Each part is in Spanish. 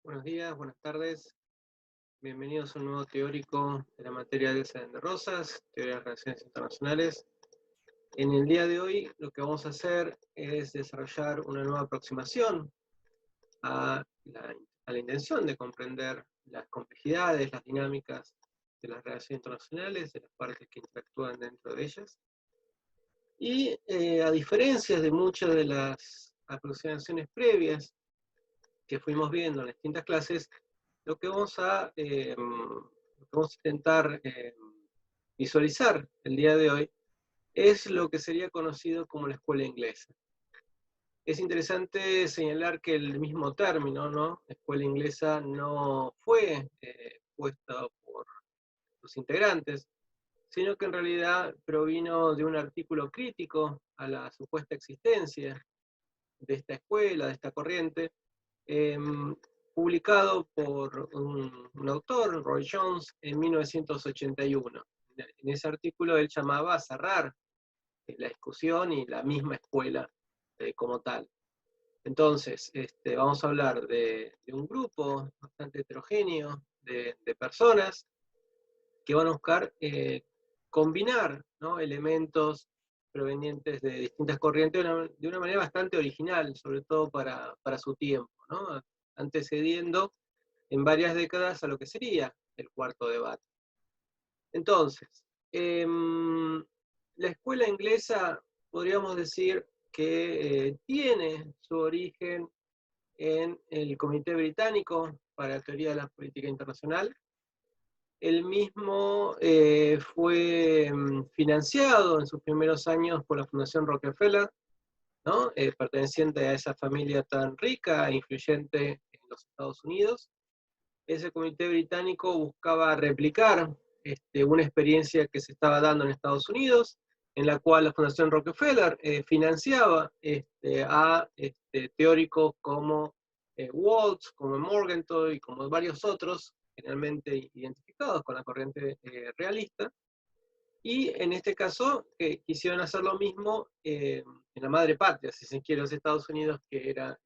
Buenos días, buenas tardes. Bienvenidos a un nuevo teórico de la materia de Elsa de Rosas, Teoría de las Relaciones Internacionales. En el día de hoy lo que vamos a hacer es desarrollar una nueva aproximación a la intención de comprender las complejidades, las dinámicas de las relaciones internacionales, de las partes que interactúan dentro de ellas. Y a diferencia de muchas de las aproximaciones previas que fuimos viendo en las distintas clases, lo que vamos a intentar visualizar el día de hoy es lo que sería conocido como la escuela inglesa. Es interesante señalar que el mismo término, ¿no? Escuela inglesa, no fue puesto por sus integrantes, sino que en realidad provino de un artículo crítico a la supuesta existencia de esta escuela, de esta corriente, eh, publicado por un autor, Roy Jones, en 1981. En ese artículo él llamaba a cerrar la discusión y la misma escuela como tal. Entonces, vamos a hablar de un grupo bastante heterogéneo de personas que van a buscar combinar, ¿no?, elementos provenientes de distintas corrientes de una manera bastante original, sobre todo para su tiempo, ¿no?, antecediendo en varias décadas a lo que sería el cuarto debate. Entonces, la escuela inglesa podríamos decir que tiene su origen en el Comité Británico para la Teoría de la Política Internacional. El mismo fue financiado en sus primeros años por la Fundación Rockefeller, ¿no? Perteneciente a esa familia tan rica e influyente en los Estados Unidos. Ese comité británico buscaba replicar una experiencia que se estaba dando en Estados Unidos, en la cual la Fundación Rockefeller financiaba a teóricos como Waltz, como Morgenthau y como varios otros, generalmente identificados con la corriente realista, y en este caso quisieron hacer lo mismo en la madre patria, si se quiere, los Estados Unidos, que era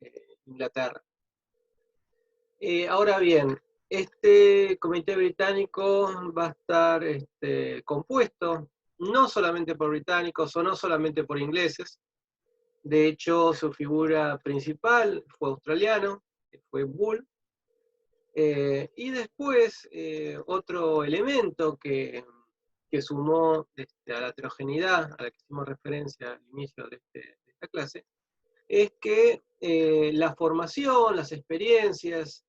Inglaterra. Ahora bien, este comité británico va a estar compuesto no solamente por británicos o no solamente por ingleses. De hecho, su figura principal fue australiano, fue Bull. Y después, otro elemento que sumó a la heterogeneidad a la que hicimos referencia al inicio de esta clase, es que la formación, las experiencias,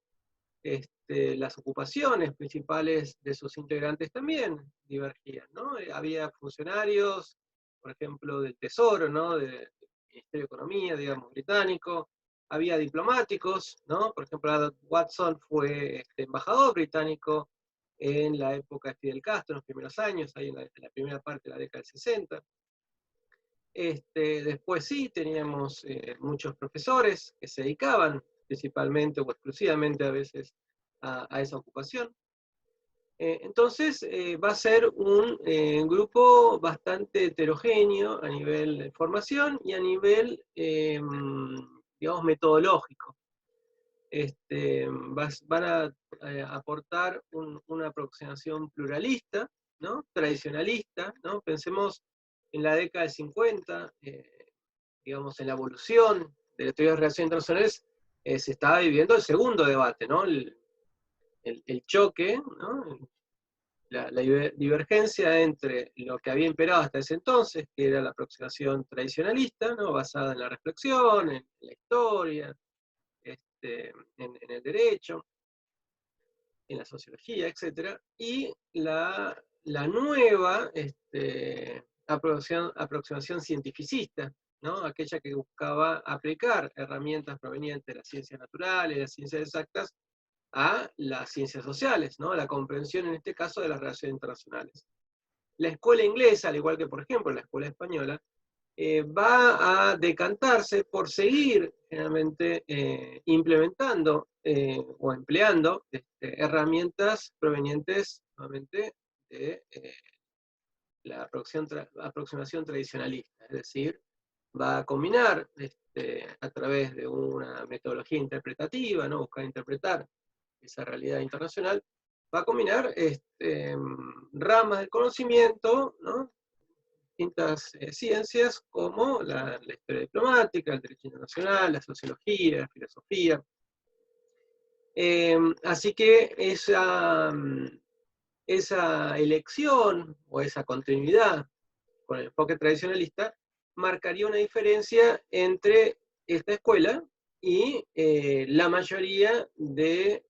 las ocupaciones principales de sus integrantes también divergían, ¿no? Había funcionarios, por ejemplo, del Tesoro, ¿no?, del Ministerio de Economía, digamos, británico. Había diplomáticos, ¿no? Por ejemplo, Adam Watson fue embajador británico en la época de Fidel Castro, en los primeros años, ahí en la primera parte de la década del 60. Después sí, teníamos muchos profesores que se dedicaban principalmente o exclusivamente a veces a esa ocupación. Entonces va a ser un grupo bastante heterogéneo a nivel de formación y a nivel, digamos, metodológico. Van a aportar una aproximación pluralista, ¿no?, tradicionalista, ¿no? Pensemos en la década del 50, digamos, en la evolución de la teoría de relaciones internacionales, se estaba viviendo el segundo debate, ¿no?, el choque, ¿no?, la divergencia entre lo que había imperado hasta ese entonces, que era la aproximación tradicionalista, ¿no?, basada en la reflexión, en la historia, en el derecho, en la sociología, etc. Y la nueva aproximación cientificista, ¿no?, aquella que buscaba aplicar herramientas provenientes de las ciencias naturales, de las ciencias exactas, a las ciencias sociales, ¿no?, la comprensión en este caso de las relaciones internacionales. La escuela inglesa, al igual que por ejemplo la escuela española, va a decantarse por seguir generalmente implementando o empleando herramientas provenientes nuevamente de la aproximación tradicionalista, es decir, va a combinar a través de una metodología interpretativa, ¿no? Buscar interpretar esa realidad internacional, va a combinar ramas del conocimiento, ¿no? Distintas ciencias como la historia diplomática, el derecho internacional, la sociología, la filosofía. Así que esa elección o esa continuidad con el enfoque tradicionalista marcaría una diferencia entre esta escuela y la mayoría de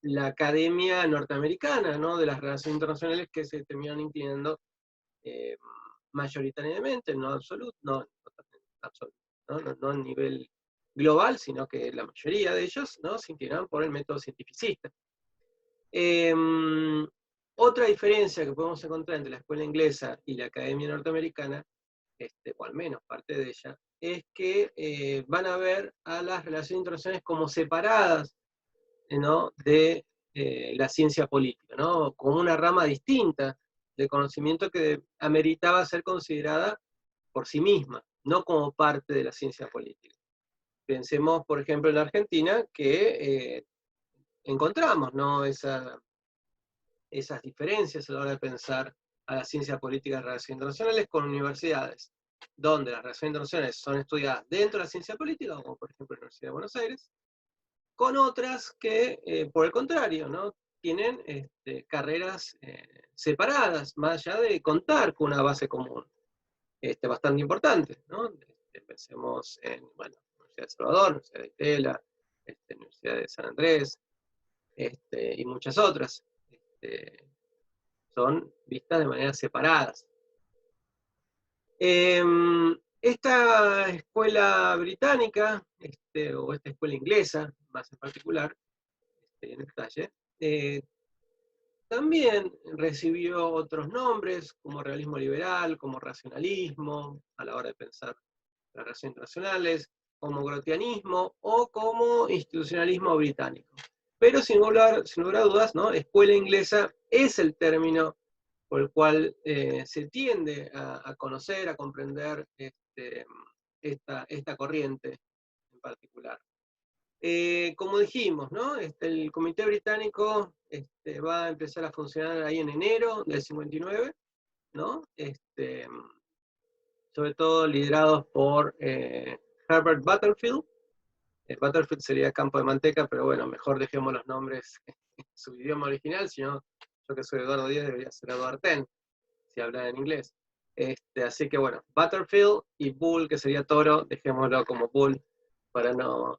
la academia norteamericana, ¿no? De las relaciones internacionales que se terminan inclinando eh, mayoritariamente, no absoluto, absoluto, no a nivel global, sino que la mayoría de ellos, ¿no? Se inclinaban por el método cientificista. Otra diferencia que podemos encontrar entre la escuela inglesa y la academia norteamericana, o al menos parte de ella, es que van a ver a las relaciones internacionales como separadas, ¿no? de la ciencia política, ¿no? Como una rama distinta de conocimiento que ameritaba ser considerada por sí misma, no como parte de la ciencia política. Pensemos, por ejemplo, en la Argentina, que encontramos, ¿no? Esas diferencias a la hora de pensar a la ciencia política de relaciones internacionales con universidades, donde las relaciones internacionales son estudiadas dentro de la ciencia política, como por ejemplo la Universidad de Buenos Aires, con otras que, por el contrario, ¿no? Tienen carreras separadas, más allá de contar con una base común bastante importante, ¿no? Pensemos en, bueno, la Universidad de Salvador, la Universidad de Itela, Universidad de San Andrés, y muchas otras. Son vistas de manera separadas. Esta escuela británica, o esta escuela inglesa, más en particular, en detalle, también recibió otros nombres, como realismo liberal, como racionalismo, a la hora de pensar las relaciones internacionales, como grotianismo o como institucionalismo británico. Pero sin lugar a dudas, ¿no? Escuela inglesa es el término por el cual se tiende a conocer, a comprender esta corriente en particular. Como dijimos, ¿no? El Comité Británico va a empezar a funcionar ahí en enero del 59, ¿no? Sobre todo liderados por Herbert Butterfield. Butterfield sería campo de manteca, pero bueno, mejor dejemos los nombres en su idioma original, si no, yo que soy Eduardo Díaz debería ser Eduardo Ten, si hablara en inglés. Así que bueno, Butterfield y Bull, que sería toro, dejémoslo como Bull, para no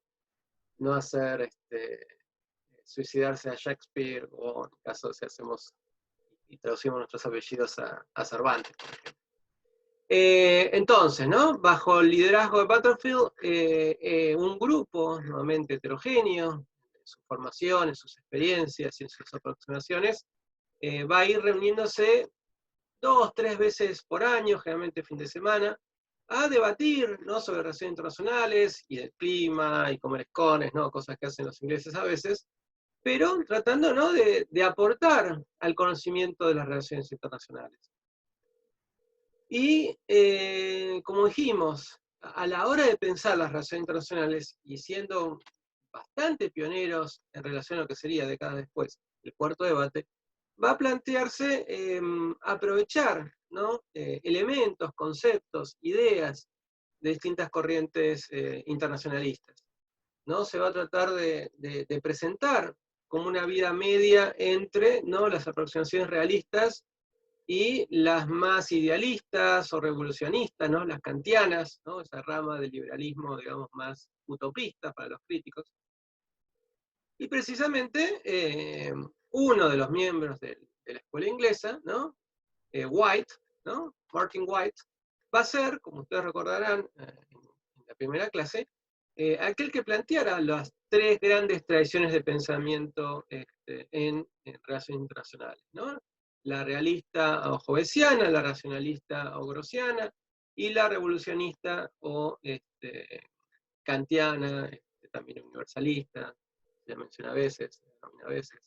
hacer suicidarse a Shakespeare, o en caso si hacemos y traducimos nuestros apellidos a Cervantes, por ejemplo. Entonces, ¿no? Bajo el liderazgo de Butterfield, un grupo nuevamente heterogéneo, en su formación, en sus experiencias y en sus aproximaciones, va a ir reuniéndose 2, 3 veces por año, generalmente fin de semana, a debatir, ¿no? Sobre relaciones internacionales y del clima y comer escones, ¿no? Cosas que hacen los ingleses a veces, pero tratando, ¿no? de aportar al conocimiento de las relaciones internacionales. Y como dijimos, a la hora de pensar las relaciones internacionales y siendo bastante pioneros en relación a lo que sería décadas después el cuarto debate, va a plantearse aprovechar, ¿no? Elementos, conceptos, ideas de distintas corrientes internacionalistas, ¿no? Se va a tratar de presentar como una vida media entre, ¿no? Las aproximaciones realistas y las más idealistas o revolucionistas, ¿no? Las kantianas, ¿no? Esa rama del liberalismo, digamos, más utopista para los críticos. Y precisamente uno de los miembros de la escuela inglesa, ¿no? White, ¿no? Martin White, va a ser, como ustedes recordarán en la primera clase, aquel que planteara las tres grandes tradiciones de pensamiento en relaciones internacionales, ¿no? La realista o joyesiana, la racionalista o grossiana, y la revolucionista o kantiana, también universalista, se menciona a veces, se denomina a veces.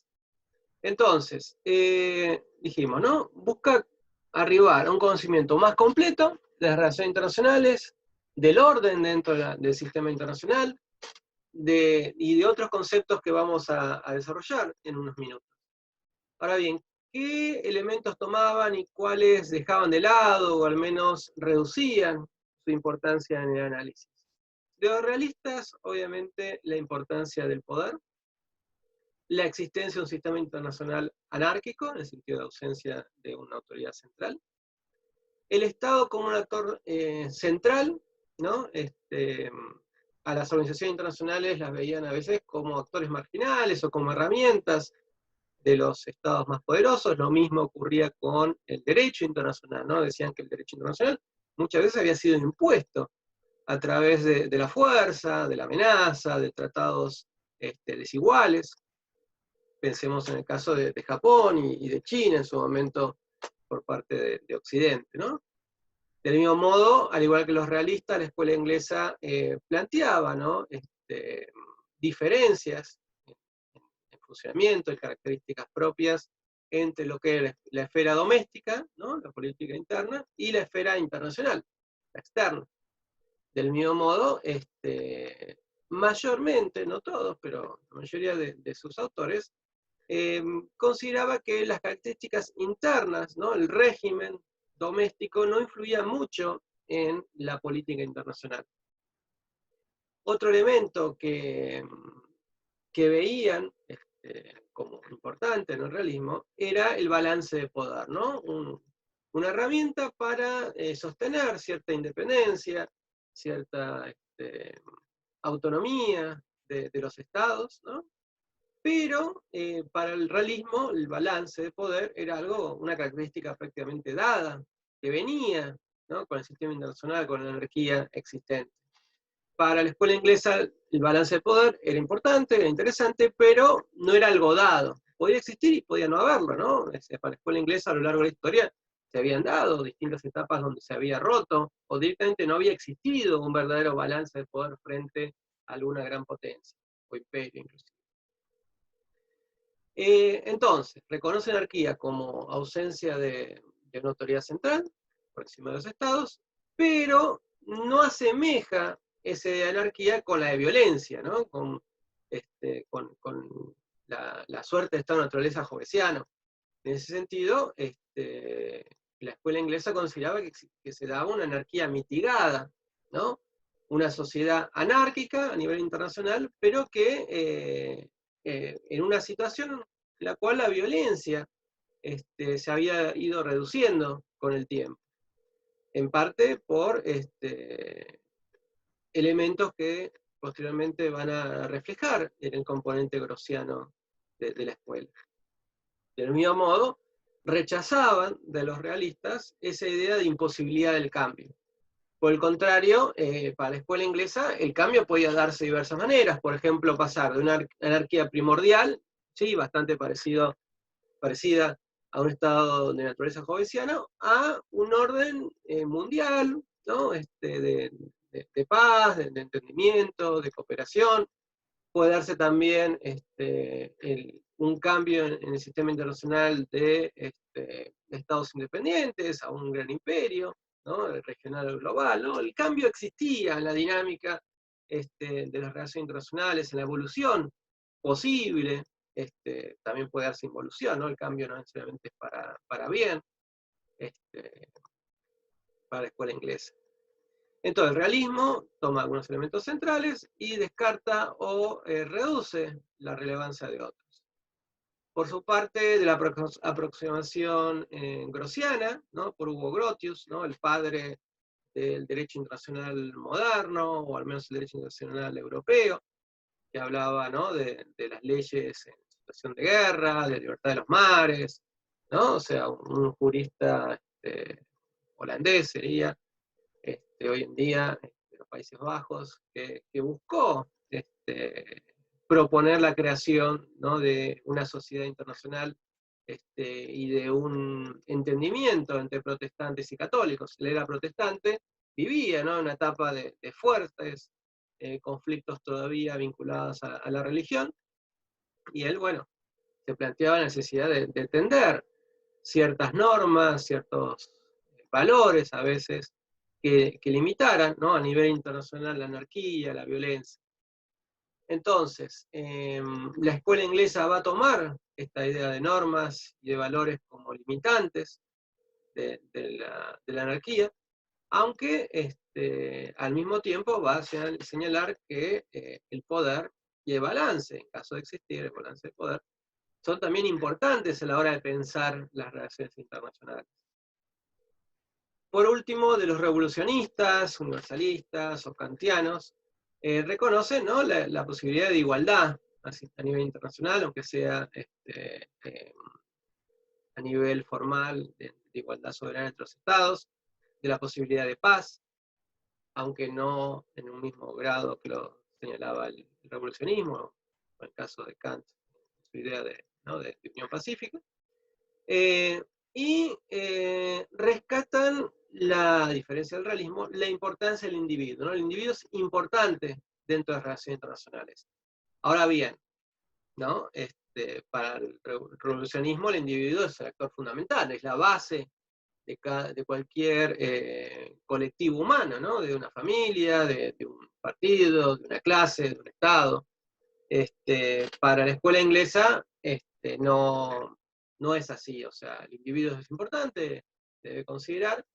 Entonces, dijimos, ¿no? Busca arribar a un conocimiento más completo de las relaciones internacionales, del orden dentro del sistema internacional, y de otros conceptos que vamos a desarrollar en unos minutos. Ahora bien, ¿qué elementos tomaban y cuáles dejaban de lado, o al menos reducían su importancia en el análisis? De los realistas, obviamente, la importancia del poder, la existencia de un sistema internacional anárquico, en el sentido de ausencia de una autoridad central, el Estado como un actor central, ¿no? A las organizaciones internacionales las veían a veces como actores marginales o como herramientas de los estados más poderosos. Lo mismo ocurría con el derecho internacional, ¿no? Decían que el derecho internacional muchas veces había sido impuesto a través de la fuerza, de la amenaza, de tratados desiguales. Pensemos en el caso de Japón y de China en su momento por parte de Occidente, ¿no? Del mismo modo, al igual que los realistas, la escuela inglesa planteaba, ¿no? Diferencias en funcionamiento y características propias entre lo que es la esfera doméstica, ¿no? La política interna, y la esfera internacional, la externa. Del mismo modo, mayormente, no todos, pero la mayoría de sus autores, consideraba que las características internas, ¿no? El régimen doméstico no influía mucho en la política internacional. Otro elemento que veían como importante en el realismo era el balance de poder, ¿no? Una herramienta para sostener cierta independencia, cierta autonomía de los estados, ¿no? Pero para el realismo el balance de poder era una característica prácticamente dada, que venía, ¿no? Con el sistema internacional, con la energía existente. Para la escuela inglesa el balance de poder era importante, era interesante, pero no era algo dado. Podía existir y podía no haberlo, ¿no? Para la escuela inglesa a lo largo de la historia se habían dado distintas etapas donde se había roto, o directamente no había existido un verdadero balance de poder frente a alguna gran potencia, o imperio inclusive. Entonces, reconoce anarquía como ausencia de una autoridad central, por encima de los estados, pero no asemeja esa anarquía con la de violencia, ¿no? Con la suerte de estado de naturaleza jovesiano. En ese sentido, la escuela inglesa consideraba que se daba una anarquía mitigada, ¿no? Una sociedad anárquica a nivel internacional, pero que en una situación en la cual la violencia se había ido reduciendo con el tiempo, en parte por elementos que posteriormente van a reflejar en el componente grossiano de la escuela. Del mismo modo, rechazaban de los realistas esa idea de imposibilidad del cambio. Por el contrario, para la escuela inglesa, el cambio podía darse de diversas maneras. Por ejemplo, pasar de una anarquía primordial, ¿sí? Bastante parecida a un estado de naturaleza jovesiana, a un orden mundial, ¿no? De paz, de entendimiento, de cooperación. Puede darse también un cambio en el sistema internacional de estados independientes a un gran imperio, ¿no? El regional o global, ¿no? El cambio existía en la dinámica de las relaciones internacionales, en la evolución posible, también puede darse involución, ¿no? El cambio no necesariamente es para bien, para la escuela inglesa. Entonces, el realismo toma algunos elementos centrales y descarta o reduce la relevancia de otros. Por su parte, de la aproximación grossiana, ¿no? Por Hugo Grotius, ¿no? El padre del derecho internacional moderno, o al menos el derecho internacional europeo, que hablaba, ¿no? de las leyes en situación de guerra, de libertad de los mares, ¿no? O sea, un jurista holandés sería, hoy en día, de los Países Bajos, que buscó proponer la creación, ¿no? de una sociedad internacional y de un entendimiento entre protestantes y católicos. Él era protestante, vivía, ¿no? en una etapa de fuertes conflictos todavía vinculados a la religión, y él, bueno, se planteaba la necesidad de tender ciertas normas, ciertos valores a veces, que limitaran, ¿no?, a nivel internacional la anarquía, la violencia. Entonces, la escuela inglesa va a tomar esta idea de normas y de valores como limitantes de la anarquía, aunque al mismo tiempo va a señalar que el poder y el balance, en caso de existir el balance de poder, son también importantes a la hora de pensar las relaciones internacionales. Por último, de los revolucionistas, universalistas o kantianos, reconocen, ¿no?, la posibilidad de igualdad a nivel internacional, aunque sea a nivel formal, de igualdad soberana entre los estados, de la posibilidad de paz, aunque no en un mismo grado que lo señalaba el revolucionismo, o en el caso de Kant, su idea de, ¿no?, de unión pacífica. Rescatan, a diferencia del realismo, la importancia del individuo, ¿no? El individuo es importante dentro de las relaciones internacionales. Ahora bien, ¿no?, para el revolucionismo el individuo es el actor fundamental, es la base de cualquier colectivo humano, ¿no?, de una familia, de un partido, de una clase, de un Estado. Para la escuela inglesa no es así, o sea, el individuo es importante, debe considerar,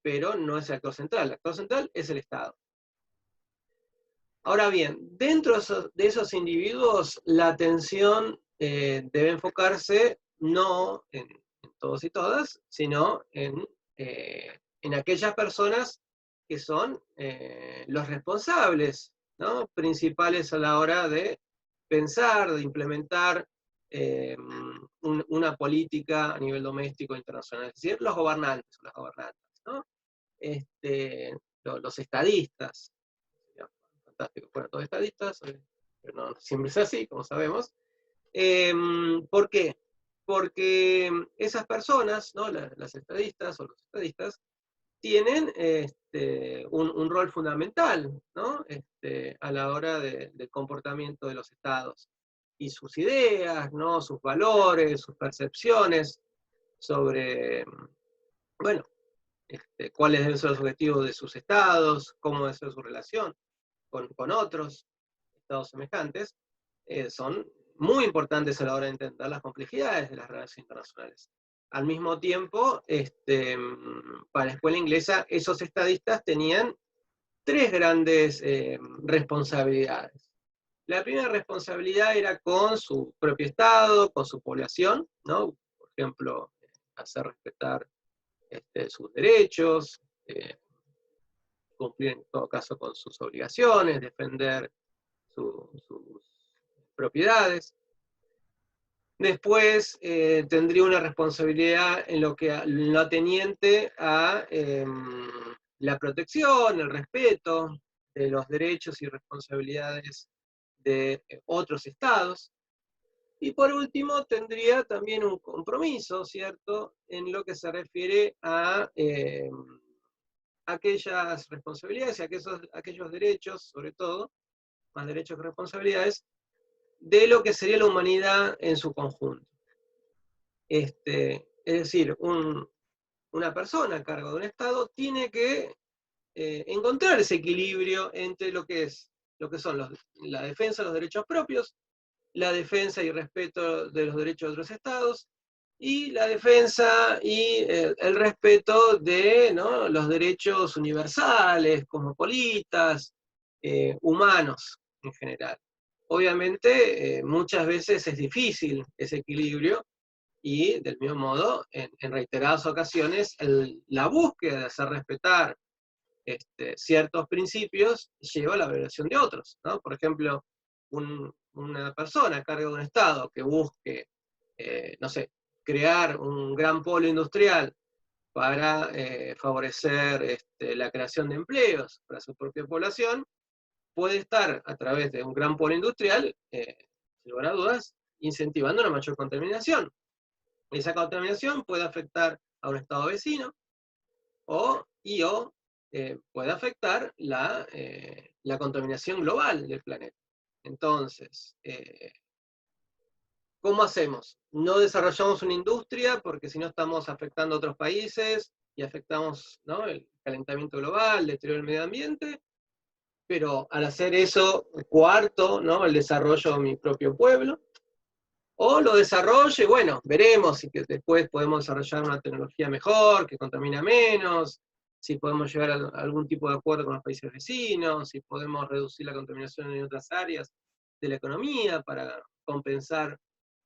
pero no es el actor central. El actor central es el Estado. Ahora bien, dentro de esos individuos, la atención debe enfocarse no en todos y todas, sino en aquellas personas que son los responsables, ¿no?, principales a la hora de pensar, de implementar una política a nivel doméstico e internacional, es decir, los gobernantes o las gobernantes, ¿no? Los estadistas, fantástico, bueno, todos estadistas, pero no siempre es así, como sabemos. ¿Por qué? Porque esas personas, ¿no?, las estadistas o los estadistas, tienen un rol fundamental, ¿no?, a la hora del comportamiento de los estados, y sus ideas, ¿no?, sus valores, sus percepciones sobre, bueno, cuáles deben ser los objetivos de sus estados, cómo debe ser su relación con otros estados semejantes, son muy importantes a la hora de entender las complejidades de las relaciones internacionales. Al mismo tiempo, para la escuela inglesa, esos estadistas tenían tres grandes responsabilidades. La primera responsabilidad era con su propio estado, con su población, ¿no? Por ejemplo, hacer respetar sus derechos, cumplir en todo caso con sus obligaciones, defender sus propiedades. Después tendría una responsabilidad en lo ateniente a la protección, el respeto de los derechos y responsabilidades de otros estados. Y por último, tendría también un compromiso, ¿cierto?, en lo que se refiere a aquellas responsabilidades y aquellos derechos, sobre todo, más derechos que responsabilidades, de lo que sería la humanidad en su conjunto. Es decir, una persona a cargo de un Estado tiene que encontrar ese equilibrio entre lo que son la defensa de los derechos propios, la defensa y respeto de los derechos de otros Estados, y la defensa y el respeto de, ¿no?, los derechos universales, cosmopolitas, humanos en general. Obviamente, muchas veces es difícil ese equilibrio, y del mismo modo, en reiteradas ocasiones, la búsqueda de hacer respetar ciertos principios lleva a la violación de otros, ¿no? Por ejemplo, una persona a cargo de un Estado que busque, no sé, crear un gran polo industrial para favorecer la creación de empleos para su propia población, puede estar a través de un gran polo industrial, sin lugar a dudas, incentivando una mayor contaminación. Esa contaminación puede afectar a un estado vecino o puede afectar la contaminación global del planeta. Entonces, ¿cómo hacemos? No desarrollamos una industria porque si no estamos afectando a otros países y afectamos, ¿no?, el calentamiento global, el deterioro del medio ambiente, pero al hacer eso, cuarto, ¿no?, el desarrollo de mi propio pueblo. O lo desarrolle, bueno, veremos si que después podemos desarrollar una tecnología mejor, que contamina menos, si podemos llegar a algún tipo de acuerdo con los países vecinos, si podemos reducir la contaminación en otras áreas de la economía para compensar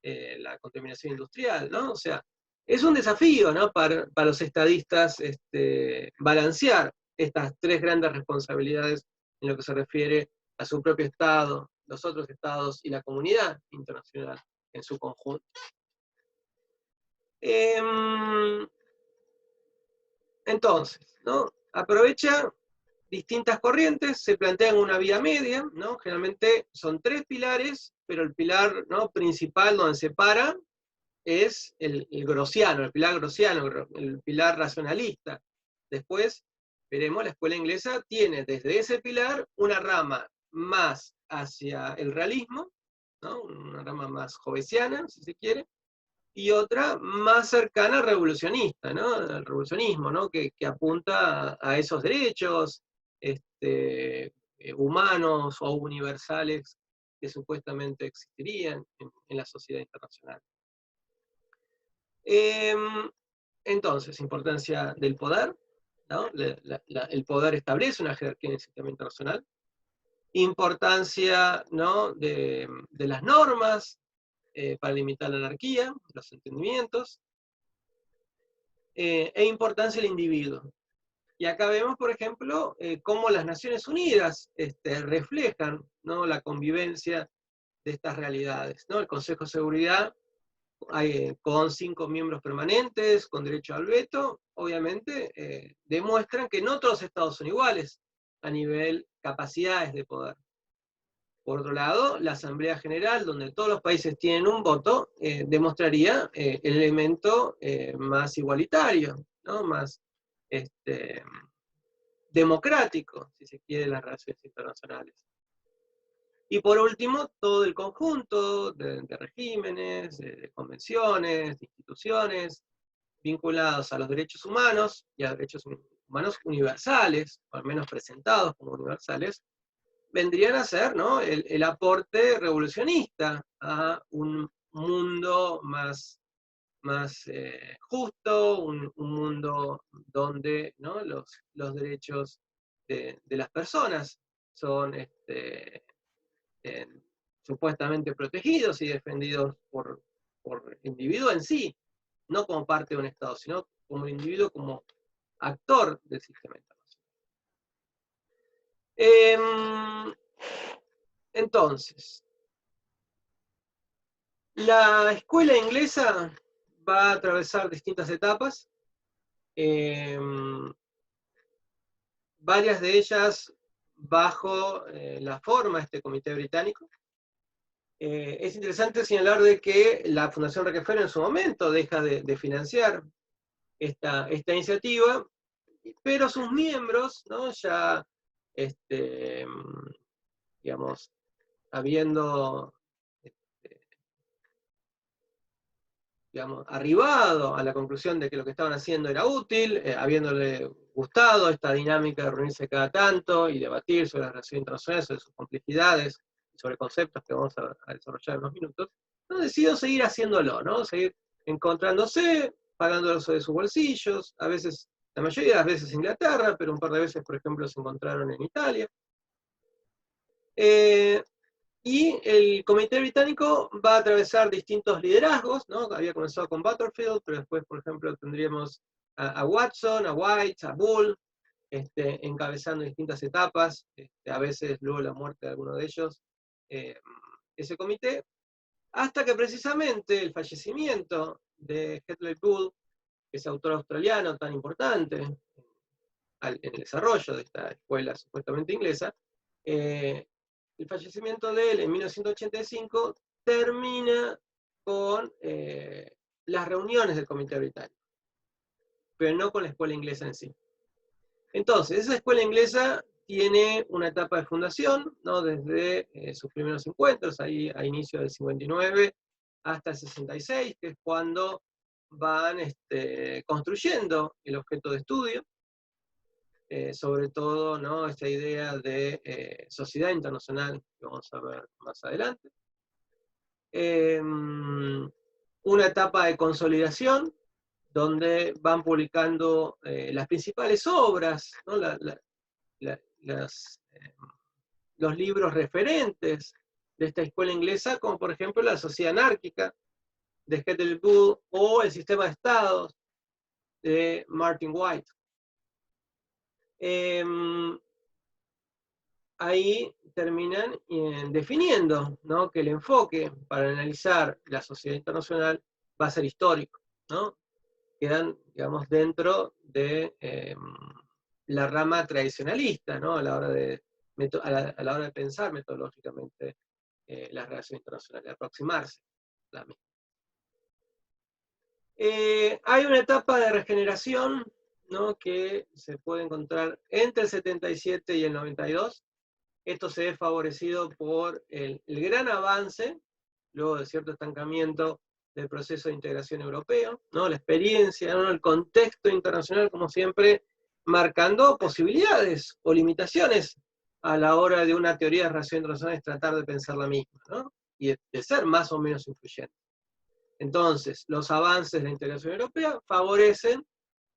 la contaminación industrial, ¿no? O sea, es un desafío, ¿no?, para los estadistas balancear estas tres grandes responsabilidades en lo que se refiere a su propio Estado, los otros Estados y la comunidad internacional en su conjunto. Entonces, ¿no?, aprovecha distintas corrientes, se plantean una vía media, ¿no? Generalmente son tres pilares, pero el pilar, ¿no?, principal donde se para es el grossiano, el pilar grossiano, el pilar racionalista. Después, veremos, la escuela inglesa tiene desde ese pilar una rama más hacia el realismo, ¿no?, una rama más hobbesiana, si se quiere, y otra más cercana al revolucionista, ¿no?, al revolucionismo, ¿no?, que apunta a esos derechos humanos o universales que supuestamente existirían en la sociedad internacional. Entonces, importancia del poder, ¿no? El poder establece una jerarquía en el sistema internacional. Importancia, ¿no?, de las normas para limitar la anarquía, los entendimientos, e importancia del individuo. Y acá vemos, por ejemplo, cómo las Naciones Unidas reflejan, ¿no?, la convivencia de estas realidades, ¿no? El Consejo de Seguridad, con 5 miembros permanentes, con derecho al veto, obviamente demuestran que no todos los estados son iguales a nivel capacidades de poder. Por otro lado, la Asamblea General, donde todos los países tienen un voto, demostraría el elemento más igualitario, ¿no?, más democrático, si se quiere, en las relaciones internacionales. Y por último, todo el conjunto de regímenes, de convenciones, de instituciones, vinculados a los derechos humanos y a los derechos humanos universales, o al menos presentados como universales, vendrían a ser, ¿no?, el aporte revolucionista a un mundo más justo, un mundo donde, ¿no?, los derechos de las personas son supuestamente protegidos y defendidos por el individuo en sí, no como parte de un Estado, sino como individuo, como actor del sistema internacional. Entonces, la escuela inglesa va a atravesar distintas etapas, varias de ellas bajo la forma de este comité británico. Es interesante señalar de que la Fundación Rockefeller en su momento deja de financiar esta iniciativa, pero sus miembros, ¿no?, ya, digamos, habiendo digamos, arribado a la conclusión de que lo que estaban haciendo era útil, habiéndole gustado esta dinámica de reunirse cada tanto y debatir sobre las relaciones internacionales, sobre sus complejidades, sobre conceptos que vamos a desarrollar en unos minutos, han decidido seguir haciéndolo, ¿no?, seguir encontrándose, pagándolo de sus bolsillos, a veces, la mayoría de las veces en Inglaterra, pero un par de veces, por ejemplo, se encontraron en Italia. Y el comité británico va a atravesar distintos liderazgos, ¿no? Había comenzado con Butterfield, pero después, por ejemplo, tendríamos a Watson, a White, a Bull, encabezando distintas etapas, a veces luego la muerte de alguno de ellos, ese comité, hasta que precisamente el fallecimiento de Hedley Bull, que es autor australiano tan importante en el desarrollo de esta escuela supuestamente inglesa, el fallecimiento de él en 1985 termina con las reuniones del Comité Británico, pero no con la escuela inglesa en sí. Entonces, esa escuela inglesa tiene una etapa de fundación, ¿no?, desde sus primeros encuentros, ahí a inicios del 59, hasta el 66, que es cuando van construyendo el objeto de estudio, sobre todo, ¿no?, esta idea de sociedad internacional, que vamos a ver más adelante. Una etapa de consolidación, donde van publicando las principales obras, ¿no?, los libros referentes de esta escuela inglesa, como por ejemplo La Sociedad Anárquica, de Ethel Gould, o El Sistema de Estados, de Martin White. Ahí terminan definiendo, ¿no?, que el enfoque para analizar la sociedad internacional va a ser histórico, ¿no? Quedan, digamos, dentro de la rama tradicionalista, ¿no?, a la hora de pensar metodológicamente las relaciones internacionales, aproximarse a la misma. Hay una etapa de regeneración, ¿no?, que se puede encontrar entre el 77 y el 92. Esto se ve favorecido por el gran avance, luego de cierto estancamiento del proceso de integración europeo, ¿no?, la experiencia, ¿no?, el contexto internacional, como siempre, marcando posibilidades o limitaciones a la hora de una teoría de relaciones internacionales tratar de pensar la misma, ¿no?, y de ser más o menos influyente. Entonces, los avances de la integración europea favorecen,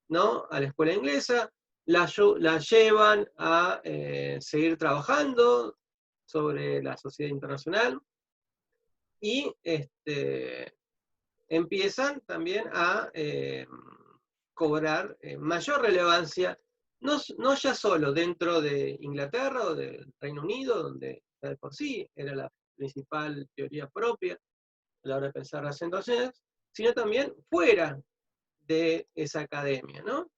¿no?, a la escuela inglesa, la llevan a seguir trabajando sobre la sociedad internacional y empiezan también a cobrar mayor relevancia, no ya solo dentro de Inglaterra o del Reino Unido, donde de por sí era la principal teoría propia a la hora de pensar las situaciones, sino también fuera de esa academia, ¿no?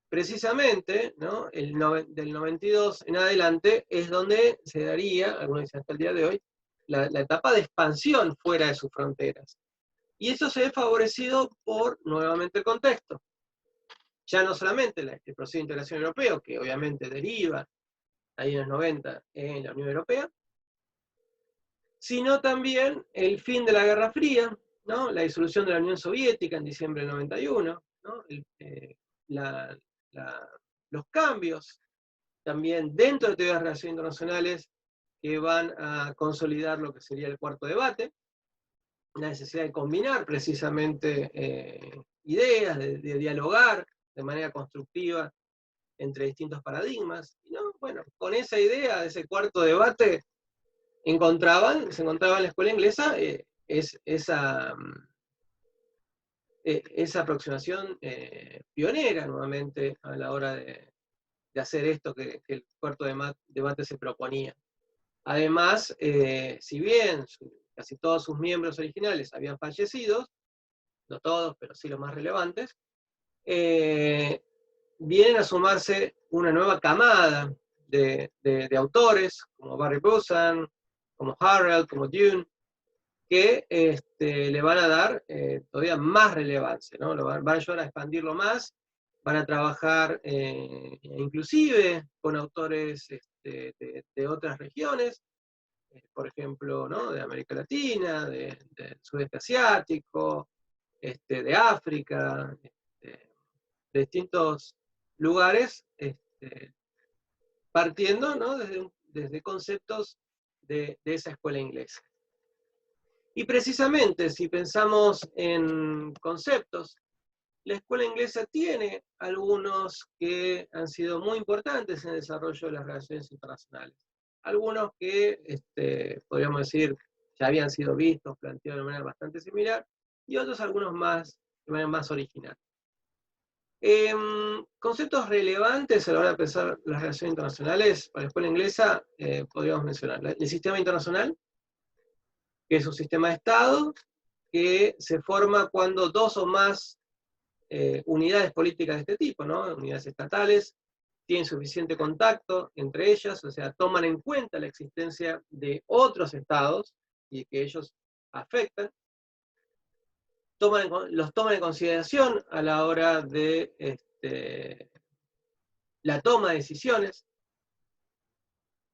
Precisamente, ¿no?, del 92 en adelante es donde se daría, algunos dicen hasta el día de hoy, la etapa de expansión fuera de sus fronteras. Y eso se ve favorecido por, nuevamente, el contexto. Ya no solamente el proceso de integración europeo, que obviamente deriva ahí en los 90 en la Unión Europea, sino también el fin de la Guerra Fría, ¿no?, la disolución de la Unión Soviética en diciembre del 91, ¿no?, los cambios también dentro de teorías de relaciones internacionales que van a consolidar lo que sería el cuarto debate, la necesidad de combinar precisamente ideas, de dialogar de manera constructiva entre distintos paradigmas. Y no, bueno, con esa idea de ese cuarto debate se encontraba en la escuela inglesa esa aproximación pionera nuevamente a la hora de hacer esto que el cuarto debate se proponía. Además, si bien casi todos sus miembros originales habían fallecido, no todos, pero sí los más relevantes, vienen a sumarse una nueva camada de autores, como Barry Busan, como Harrell, como Dune, que le van a dar todavía más relevancia, ¿no? Van a ayudar a expandirlo más, van a trabajar inclusive con autores de otras regiones, por ejemplo, ¿no?, de América Latina, del sudeste asiático, de África, de distintos lugares, partiendo, ¿no?, desde conceptos de esa escuela inglesa. Y precisamente, si pensamos en conceptos, la escuela inglesa tiene algunos que han sido muy importantes en el desarrollo de las relaciones internacionales. Algunos que, podríamos decir, ya habían sido vistos, planteados de manera bastante similar, y otros algunos más, de manera más original. Conceptos relevantes a la hora de pensar las relaciones internacionales para la escuela inglesa, podríamos mencionar el sistema internacional, que es un sistema de Estado que se forma cuando dos o más unidades políticas de este tipo, ¿no?, unidades estatales, tienen suficiente contacto entre ellas, o sea, toman en cuenta la existencia de otros estados y que ellos afectan, los toman en consideración a la hora de la toma de decisiones,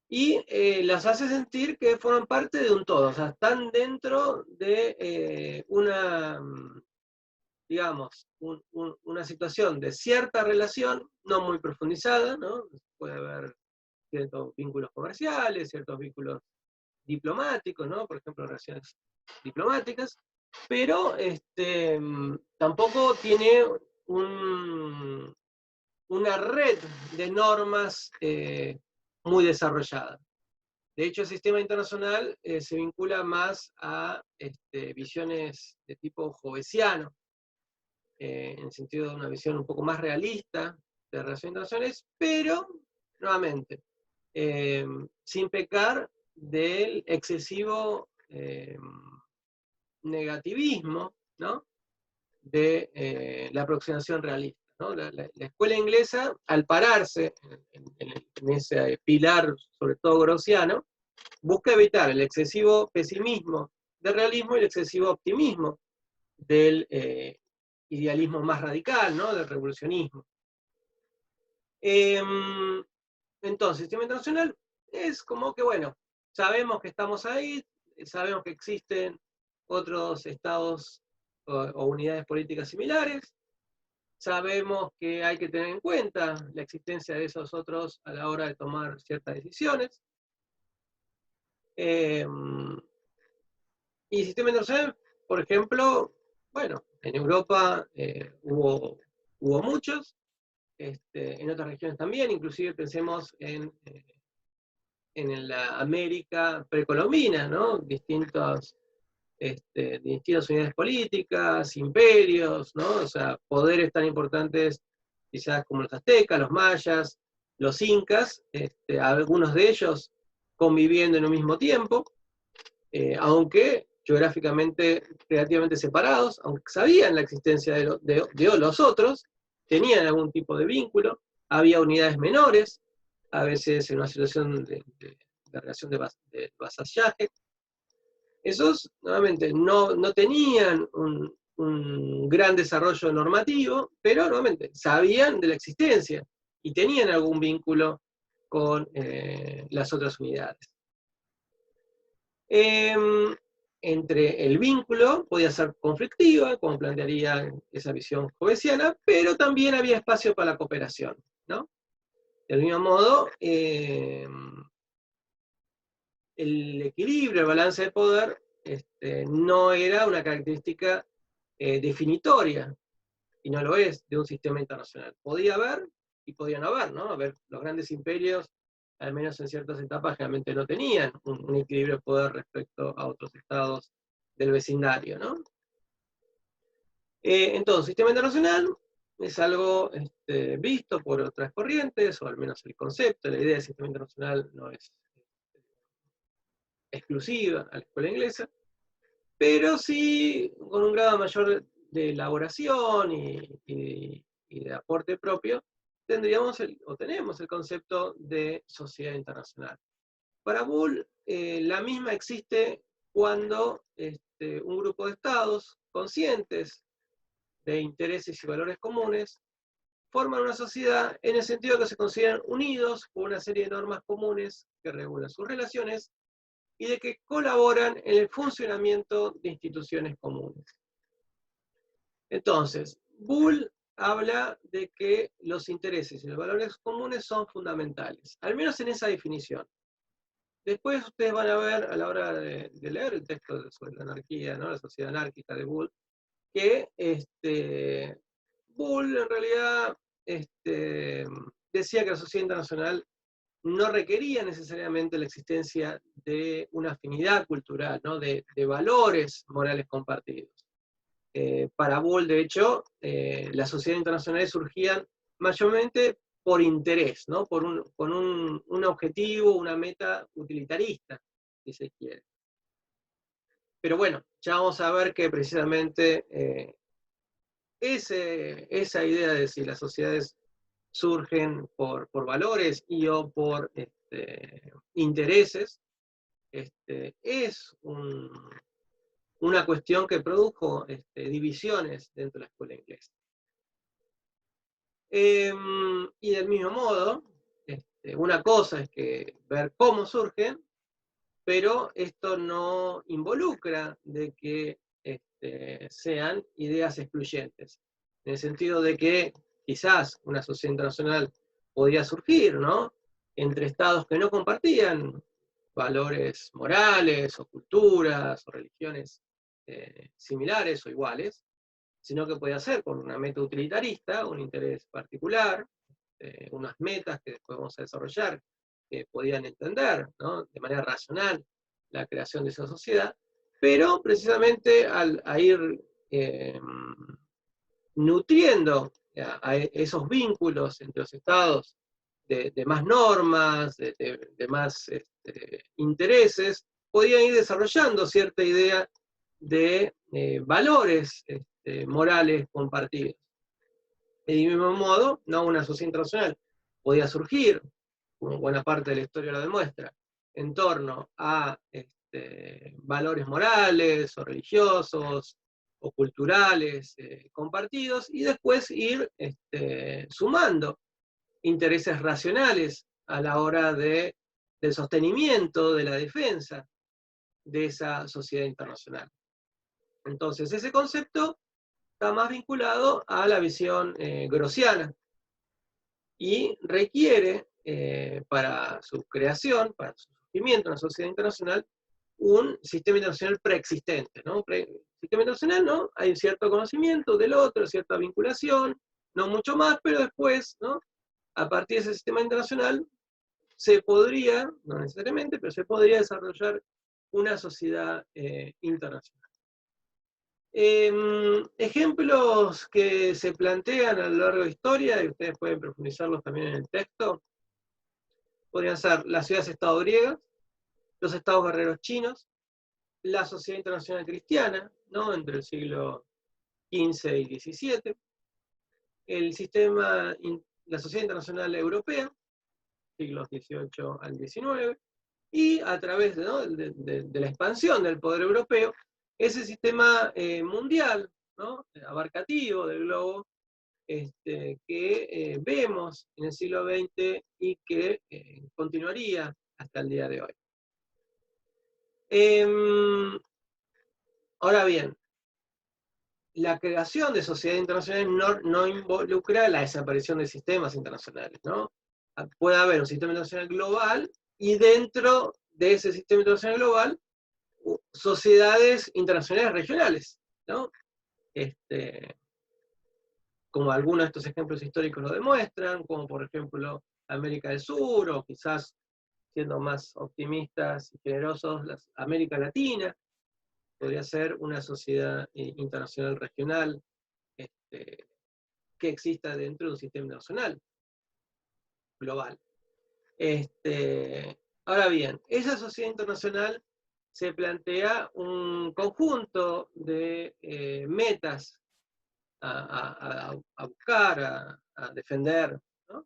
y las hace sentir que forman parte de un todo, o sea, están dentro de una, digamos, una situación de cierta relación, no muy profundizada, ¿no? Puede haber ciertos vínculos comerciales, ciertos vínculos diplomáticos, ¿no? Por ejemplo, relaciones diplomáticas, pero tampoco tiene una red de normas muy desarrollada. De hecho, el sistema internacional se vincula más a visiones de tipo joyesiano, en el sentido de una visión un poco más realista de relaciones internacionales, pero, nuevamente, sin pecar del excesivo negativismo, ¿no? De la aproximación realista, ¿no? La escuela inglesa, al pararse en ese pilar, sobre todo gaussiano, busca evitar el excesivo pesimismo del realismo y el excesivo optimismo del idealismo más radical, ¿no? Del revolucionismo. Entonces, el sistema internacional es como que, bueno, sabemos que estamos ahí, sabemos que existen otros estados o unidades políticas similares, sabemos que hay que tener en cuenta la existencia de esos otros a la hora de tomar ciertas decisiones. Y el sistema internacional, por ejemplo, bueno, en Europa hubo muchos, en otras regiones también, inclusive pensemos en la América precolombina, ¿no? Distintas unidades políticas, imperios, ¿no? O sea, poderes tan importantes quizás como los aztecas, los mayas, los incas, algunos de ellos conviviendo en un mismo tiempo, aunque geográficamente relativamente separados, aunque sabían la existencia de los otros, tenían algún tipo de vínculo, había unidades menores, a veces en una situación de relación de vasallaje. Esos, nuevamente, no tenían un gran desarrollo normativo, pero nuevamente sabían de la existencia y tenían algún vínculo con las otras unidades. Entre el vínculo podía ser conflictiva, como plantearía esa visión joyesiana, pero también había espacio para la cooperación, ¿no? Del mismo modo, el equilibrio, el balance de poder, no era una característica definitoria, y no lo es, de un sistema internacional. Podía haber y podía no haber, ¿no? A ver, los grandes imperios, al menos en ciertas etapas, generalmente no tenían un equilibrio de poder respecto a otros estados del vecindario, ¿no? Entonces, el sistema internacional es algo visto por otras corrientes, o al menos el concepto, la idea del sistema internacional no es exclusiva a la escuela inglesa, pero sí con un grado mayor de elaboración y de aporte propio, tenemos el concepto de sociedad internacional. Para Bull, la misma existe cuando un grupo de estados conscientes de intereses y valores comunes forman una sociedad en el sentido de que se consideran unidos por una serie de normas comunes que regulan sus relaciones y de que colaboran en el funcionamiento de instituciones comunes. Entonces, Bull habla de que los intereses y los valores comunes son fundamentales, al menos en esa definición. Después ustedes van a ver, a la hora de leer el texto sobre la anarquía, ¿no? La sociedad anárquica de Bull, que Bull en realidad decía que la sociedad internacional no requería necesariamente la existencia de una afinidad cultural, ¿no? de valores morales compartidos. Para Bull, de hecho, las sociedades internacionales surgían mayormente por interés, ¿no? Con un objetivo, una meta utilitarista, si se quiere. Pero bueno, ya vamos a ver que precisamente esa idea de si las sociedades surgen por valores y o por intereses, es una cuestión que produjo divisiones dentro de la escuela inglesa. Y del mismo modo, una cosa es que ver cómo surgen, pero esto no involucra de que sean ideas excluyentes, en el sentido de que quizás una sociedad internacional podía surgir, ¿no?, entre estados que no compartían valores morales, o culturas, o religiones similares o iguales, sino que podía ser con una meta utilitarista, un interés particular, unas metas que después vamos a desarrollar, que podían entender, ¿no?, de manera racional la creación de esa sociedad, pero precisamente a ir nutriendo a esos vínculos entre los estados de más normas, de más intereses, podían ir desarrollando cierta idea de valores morales compartidos. De mismo modo, ¿no?, una sociedad internacional podía surgir, como buena parte de la historia lo demuestra, en torno a valores morales o religiosos o culturales compartidos, y después ir sumando intereses racionales a la hora del sostenimiento, de la defensa de esa sociedad internacional. Entonces, ese concepto está más vinculado a la visión grossiana y requiere para su creación, para su surgimiento en la sociedad internacional, un sistema internacional preexistente, ¿no? Sistema internacional, ¿no?, hay cierto conocimiento del otro, cierta vinculación, no mucho más, pero después, ¿no?, a partir de ese sistema internacional, se podría, no necesariamente, pero se podría desarrollar una sociedad internacional. Ejemplos que se plantean a lo largo de la historia, y ustedes pueden profundizarlos también en el texto, podrían ser las ciudades-estado griegas, los estados guerreros chinos, la sociedad internacional cristiana, ¿no?, entre el siglo XV y XVII, la sociedad internacional europea, siglos XVIII al XIX, y a través, ¿no?, de la expansión del poder europeo, ese sistema mundial, ¿no?, abarcativo del globo, que vemos en el siglo XX y que continuaría hasta el día de hoy. Ahora bien, la creación de sociedades internacionales no involucra la desaparición de sistemas internacionales, ¿no? Puede haber un sistema internacional global, y dentro de ese sistema internacional global, sociedades internacionales regionales, ¿no? Como algunos de estos ejemplos históricos lo demuestran, como por ejemplo América del Sur, o quizás, siendo más optimistas y generosos, América Latina, podría ser una sociedad internacional regional que exista dentro de un sistema internacional global. Ahora bien, esa sociedad internacional se plantea un conjunto de metas a buscar, a defender, ¿no?,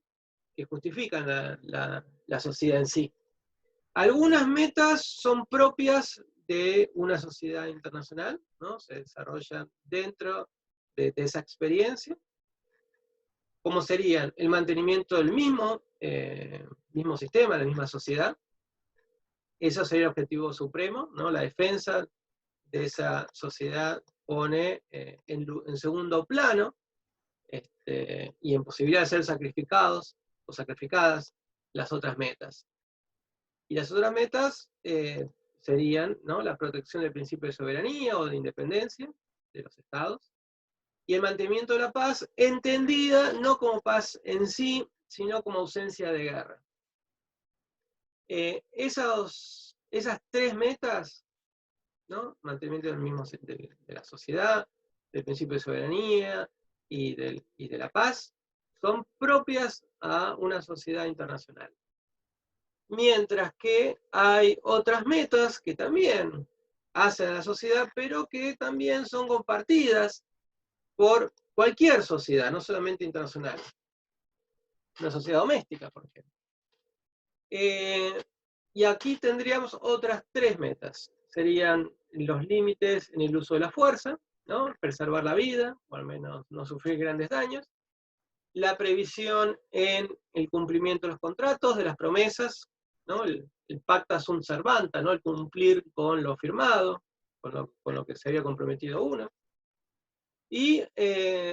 que justifican la sociedad en sí. Algunas metas son propias de una sociedad internacional, ¿no?, se desarrollan dentro de esa experiencia, como serían el mantenimiento del mismo sistema, la misma sociedad. Eso sería el objetivo supremo, ¿no? La defensa de esa sociedad pone en segundo plano y en posibilidad de ser sacrificados o sacrificadas las otras metas. Y las otras metas serían, ¿no?, la protección del principio de soberanía o de independencia de los estados, y el mantenimiento de la paz, entendida no como paz en sí, sino como ausencia de guerra. Esas tres metas, ¿no?, mantenimiento del mismo de la sociedad, del principio de soberanía y de la paz, son propias a una sociedad internacional. Mientras que hay otras metas que también hacen a la sociedad, pero que también son compartidas por cualquier sociedad, no solamente internacional. Una sociedad doméstica, por ejemplo. Y aquí tendríamos otras tres metas. Serían los límites en el uso de la fuerza, ¿no?, preservar la vida, o al menos no sufrir grandes daños. la previsión en el cumplimiento de los contratos, de las promesas, ¿no? El pacta sunt servanda, ¿no? El cumplir con lo firmado, con lo que se había comprometido uno. Y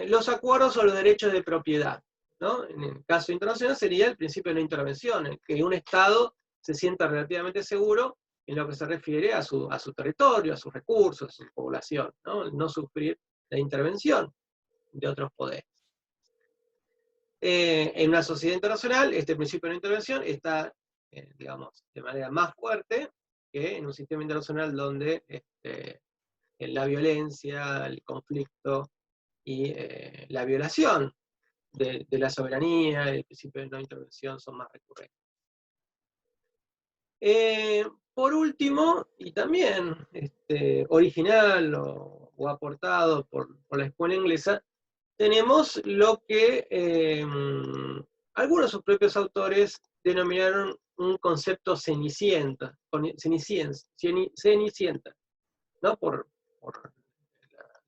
los acuerdos o los derechos de propiedad, ¿no? En el caso internacional sería el principio de no intervención, en que un Estado se sienta relativamente seguro en lo que se refiere a su territorio, a sus recursos, a su población, ¿no? No sufrir la intervención de otros poderes. En una sociedad internacional, este principio de no intervención está, digamos, de manera más fuerte que en un sistema internacional donde la violencia, el conflicto y la violación de la soberanía, el principio de no intervención son más recurrentes. Por último, y también original o aportado por la escuela inglesa, tenemos lo que algunos de sus propios autores denominaron un concepto cenicienta, ¿no? Por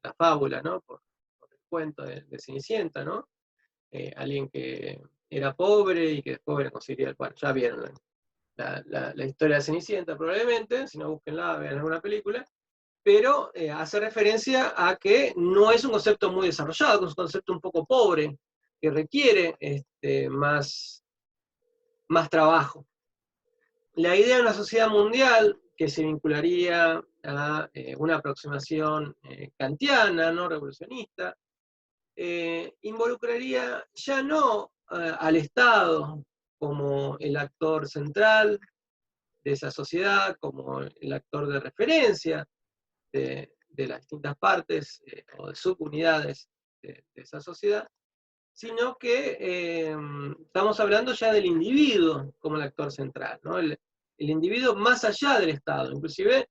la fábula, ¿no? Por el cuento de Cenicienta, ¿no? Alguien que era pobre y que después conseguiría, bueno, ya vieron la historia de Cenicienta probablemente, si no búsquenla, vean alguna película, pero hace referencia a que no es un concepto muy desarrollado, es un concepto un poco pobre, que requiere más trabajo. La idea de una sociedad mundial que se vincularía a una aproximación kantiana, no revolucionista, involucraría ya no al Estado como el actor central de esa sociedad, como el actor de referencia de las distintas partes o de subunidades de esa sociedad, sino que estamos hablando ya del individuo como el actor central, ¿no? El individuo más allá del Estado, inclusive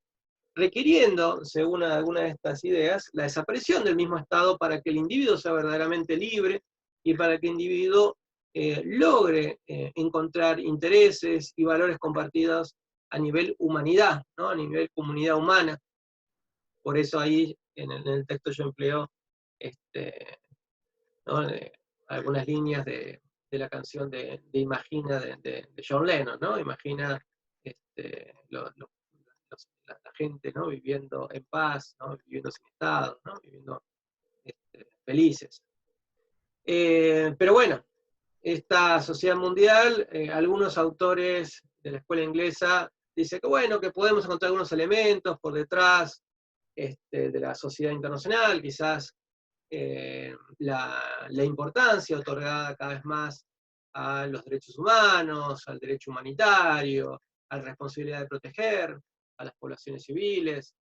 requiriendo, según algunas de estas ideas, la desaparición del mismo Estado para que el individuo sea verdaderamente libre y para que el individuo logre encontrar intereses y valores compartidos a nivel humanidad, ¿no? A nivel comunidad humana. Por eso ahí en el texto yo empleo ¿no? Algunas líneas de la canción de Imagina de John Lennon, ¿no? Imagina la gente, ¿no? Viviendo en paz, ¿no? Viviendo sin Estado, ¿no? Viviendo felices. Pero bueno, esta sociedad mundial, algunos autores de la escuela inglesa dicen que bueno, que podemos encontrar algunos elementos por detrás de la sociedad internacional, quizás la importancia otorgada cada vez más a los derechos humanos, al derecho humanitario, a la responsabilidad de proteger a las poblaciones civiles.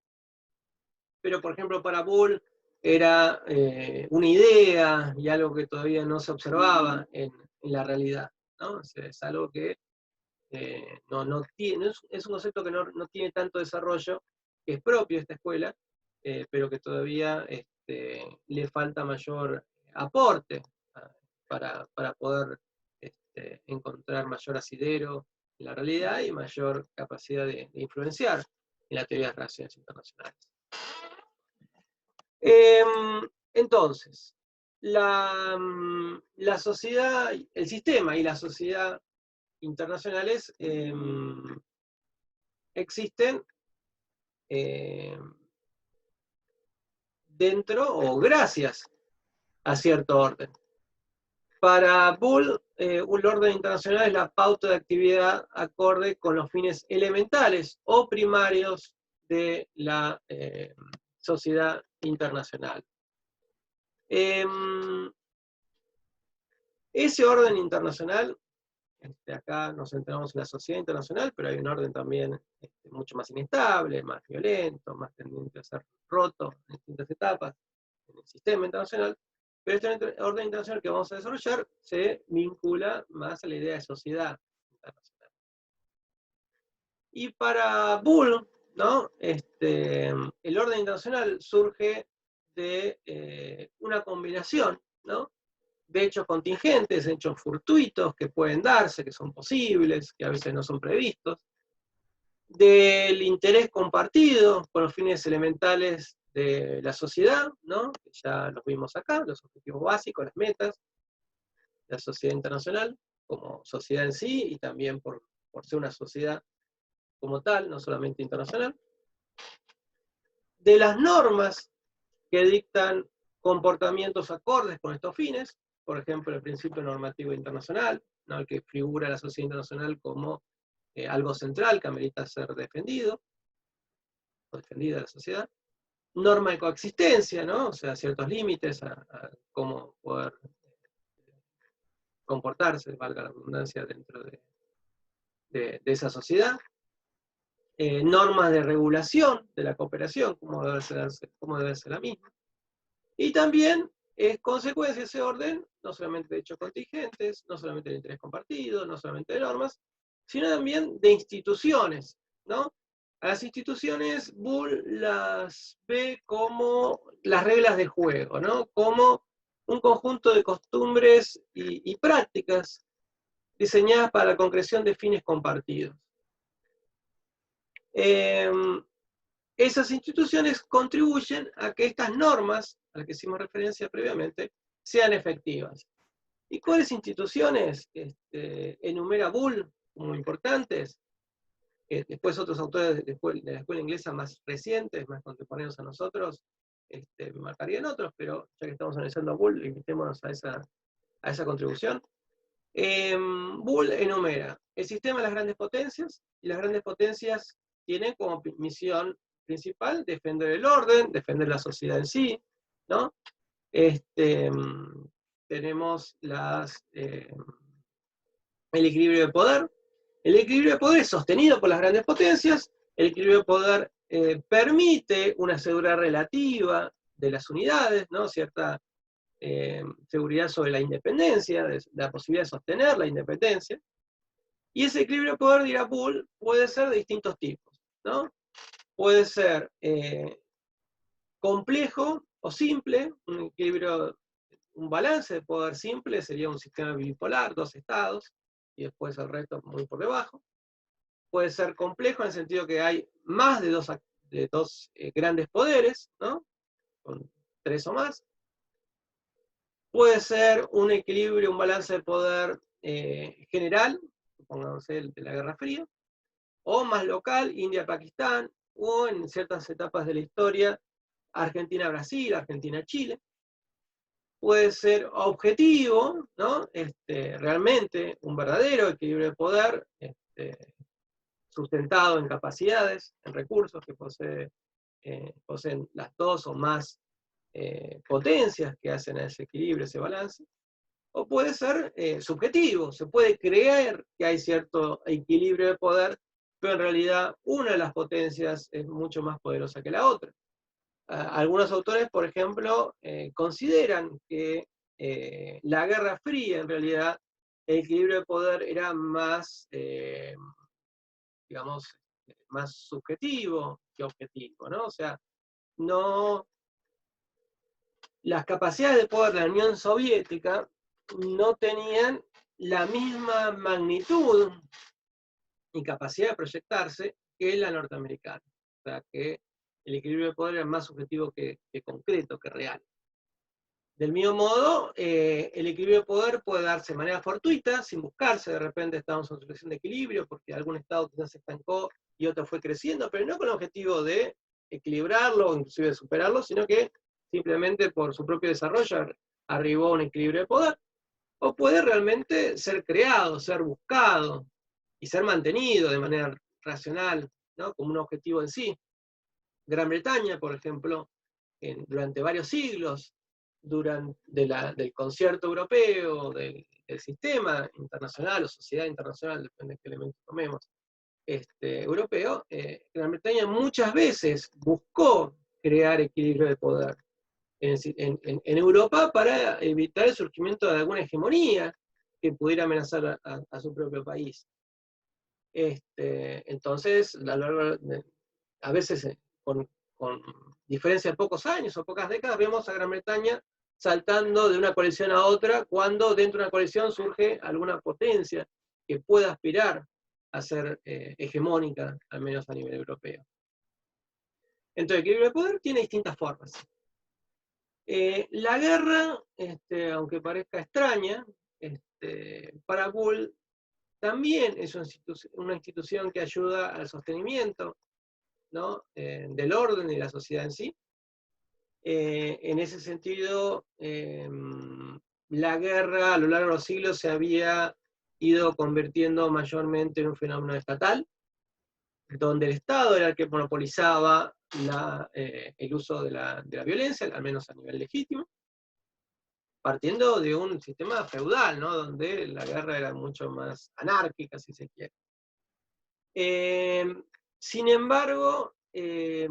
Pero, por ejemplo, para Bull era una idea y algo que todavía no se observaba en la realidad, ¿no? Es algo que no tiene, es un concepto que no tiene tanto desarrollo, que es propio de esta escuela, pero que todavía le falta mayor aporte para poder encontrar mayor asidero en la realidad y mayor capacidad de influenciar en la teoría de las relaciones internacionales. Entonces, la sociedad, el sistema y la sociedad internacionales existen dentro o gracias a cierto orden. Para Bull, un orden internacional es la pauta de actividad acorde con los fines elementales o primarios de la sociedad internacional. Ese orden internacional, acá nos centramos en la sociedad internacional, pero hay un orden también mucho más inestable, más violento, más tendiente a ser roto en distintas etapas en el sistema internacional. Pero este orden internacional que vamos a desarrollar se vincula más a la idea de sociedad internacional. Y para Bull, ¿no? El orden internacional surge de una combinación, ¿no? De hechos contingentes, hechos fortuitos que pueden darse, que son posibles, que a veces no son previstos, del interés compartido con los fines elementales de la sociedad, ¿no? Que ya los vimos acá, los objetivos básicos, las metas, la sociedad internacional como sociedad en sí, y también por ser una sociedad como tal, no solamente internacional, de las normas que dictan comportamientos acordes con estos fines, por ejemplo, el principio normativo internacional, ¿no?, el que figura la sociedad internacional como algo central que amerita ser defendido, o defendida de la sociedad. Norma de coexistencia, ¿no? O sea, ciertos límites a cómo poder comportarse, valga la redundancia, dentro de esa sociedad. Normas de regulación de la cooperación, cómo debe ser la misma. Y también es consecuencia de ese orden, no solamente de hechos contingentes, no solamente de interés compartido, no solamente de normas, sino también de instituciones, ¿no? A las instituciones Bull las ve como las reglas del juego, ¿no? Como un conjunto de costumbres y prácticas diseñadas para la concreción de fines compartidos. Esas instituciones contribuyen a que estas normas, a las que hicimos referencia previamente, sean efectivas. ¿Y cuáles instituciones enumera Bull como importantes? Después otros autores de la escuela inglesa más recientes, más contemporáneos a nosotros, marcarían otros, pero ya que estamos analizando a Bull, limitémonos a esa contribución. Bull enumera el sistema de las grandes potencias, y las grandes potencias tienen como misión principal defender el orden, defender la sociedad en sí, ¿no? Tenemos el equilibrio de poder. El equilibrio de poder es sostenido por las grandes potencias. El equilibrio de poder permite una seguridad relativa de las unidades, ¿no? Cierta seguridad sobre la independencia, la posibilidad de sostener la independencia. Y ese equilibrio de poder, dirá Bull, puede ser de distintos tipos, ¿no? Puede ser complejo o simple, un balance de poder simple sería un sistema bipolar, dos estados, y después el resto muy por debajo. Puede ser complejo en el sentido que hay más de dos grandes poderes, ¿no? Con tres o más. Puede ser un equilibrio, un balance de poder general, supongamos el de la Guerra Fría, o más local, India-Pakistán, o en ciertas etapas de la historia, Argentina-Brasil, Argentina-Chile. Puede ser objetivo, ¿no? Realmente un verdadero equilibrio de poder, sustentado en capacidades, en recursos que poseen las dos o más potencias que hacen a ese equilibrio, ese balance. O puede ser subjetivo, se puede creer que hay cierto equilibrio de poder, pero en realidad una de las potencias es mucho más poderosa que la otra. Algunos autores, por ejemplo, consideran que la Guerra Fría, en realidad, el equilibrio de poder era más, digamos, más subjetivo que objetivo, ¿no? O sea, no, las capacidades de poder de la Unión Soviética no tenían la misma magnitud y capacidad de proyectarse que la norteamericana. O sea, que el equilibrio de poder era más subjetivo que concreto, que real. Del mismo modo, el equilibrio de poder puede darse de manera fortuita, sin buscarse. De repente estamos en una situación de equilibrio porque algún estado quizás se estancó y otro fue creciendo, pero no con el objetivo de equilibrarlo o inclusive de superarlo, sino que simplemente por su propio desarrollo arribó a un equilibrio de poder. O puede realmente ser creado, ser buscado y ser mantenido de manera racional, ¿no? Como un objetivo en sí. Gran Bretaña, por ejemplo, durante varios siglos, del concierto europeo, del sistema internacional o sociedad internacional, depende de qué elemento tomemos, europeo, Gran Bretaña muchas veces buscó crear equilibrio de poder en Europa para evitar el surgimiento de alguna hegemonía que pudiera amenazar a su propio país. Entonces, a veces con diferencia de pocos años o pocas décadas, vemos a Gran Bretaña saltando de una coalición a otra cuando dentro de una coalición surge alguna potencia que pueda aspirar a ser hegemónica, al menos a nivel europeo. Entonces, el equilibrio de poder tiene distintas formas. La guerra, aunque parezca extraña, para Bull también es una institución que ayuda al sostenimiento, ¿no? Del orden y de la sociedad en sí. En ese sentido, la guerra a lo largo de los siglos se había ido convirtiendo mayormente en un fenómeno estatal, donde el Estado era el que monopolizaba el uso de la violencia, al menos a nivel legítimo, partiendo de un sistema feudal, ¿no? Donde la guerra era mucho más anárquica, si se quiere. Sin embargo, ya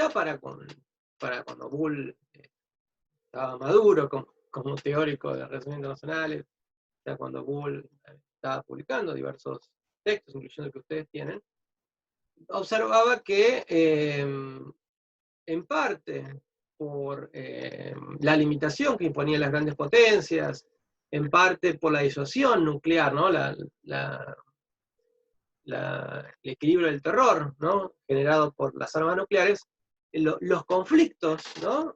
para cuando Bull estaba maduro como teórico de las relaciones internacionales, ya cuando Bull estaba publicando diversos textos, incluyendo el que ustedes tienen, observaba que en parte por la limitación que imponían las grandes potencias, en parte por la disuasión nuclear, ¿no? El equilibrio del terror, ¿no? Generado por las armas nucleares, los conflictos, ¿no?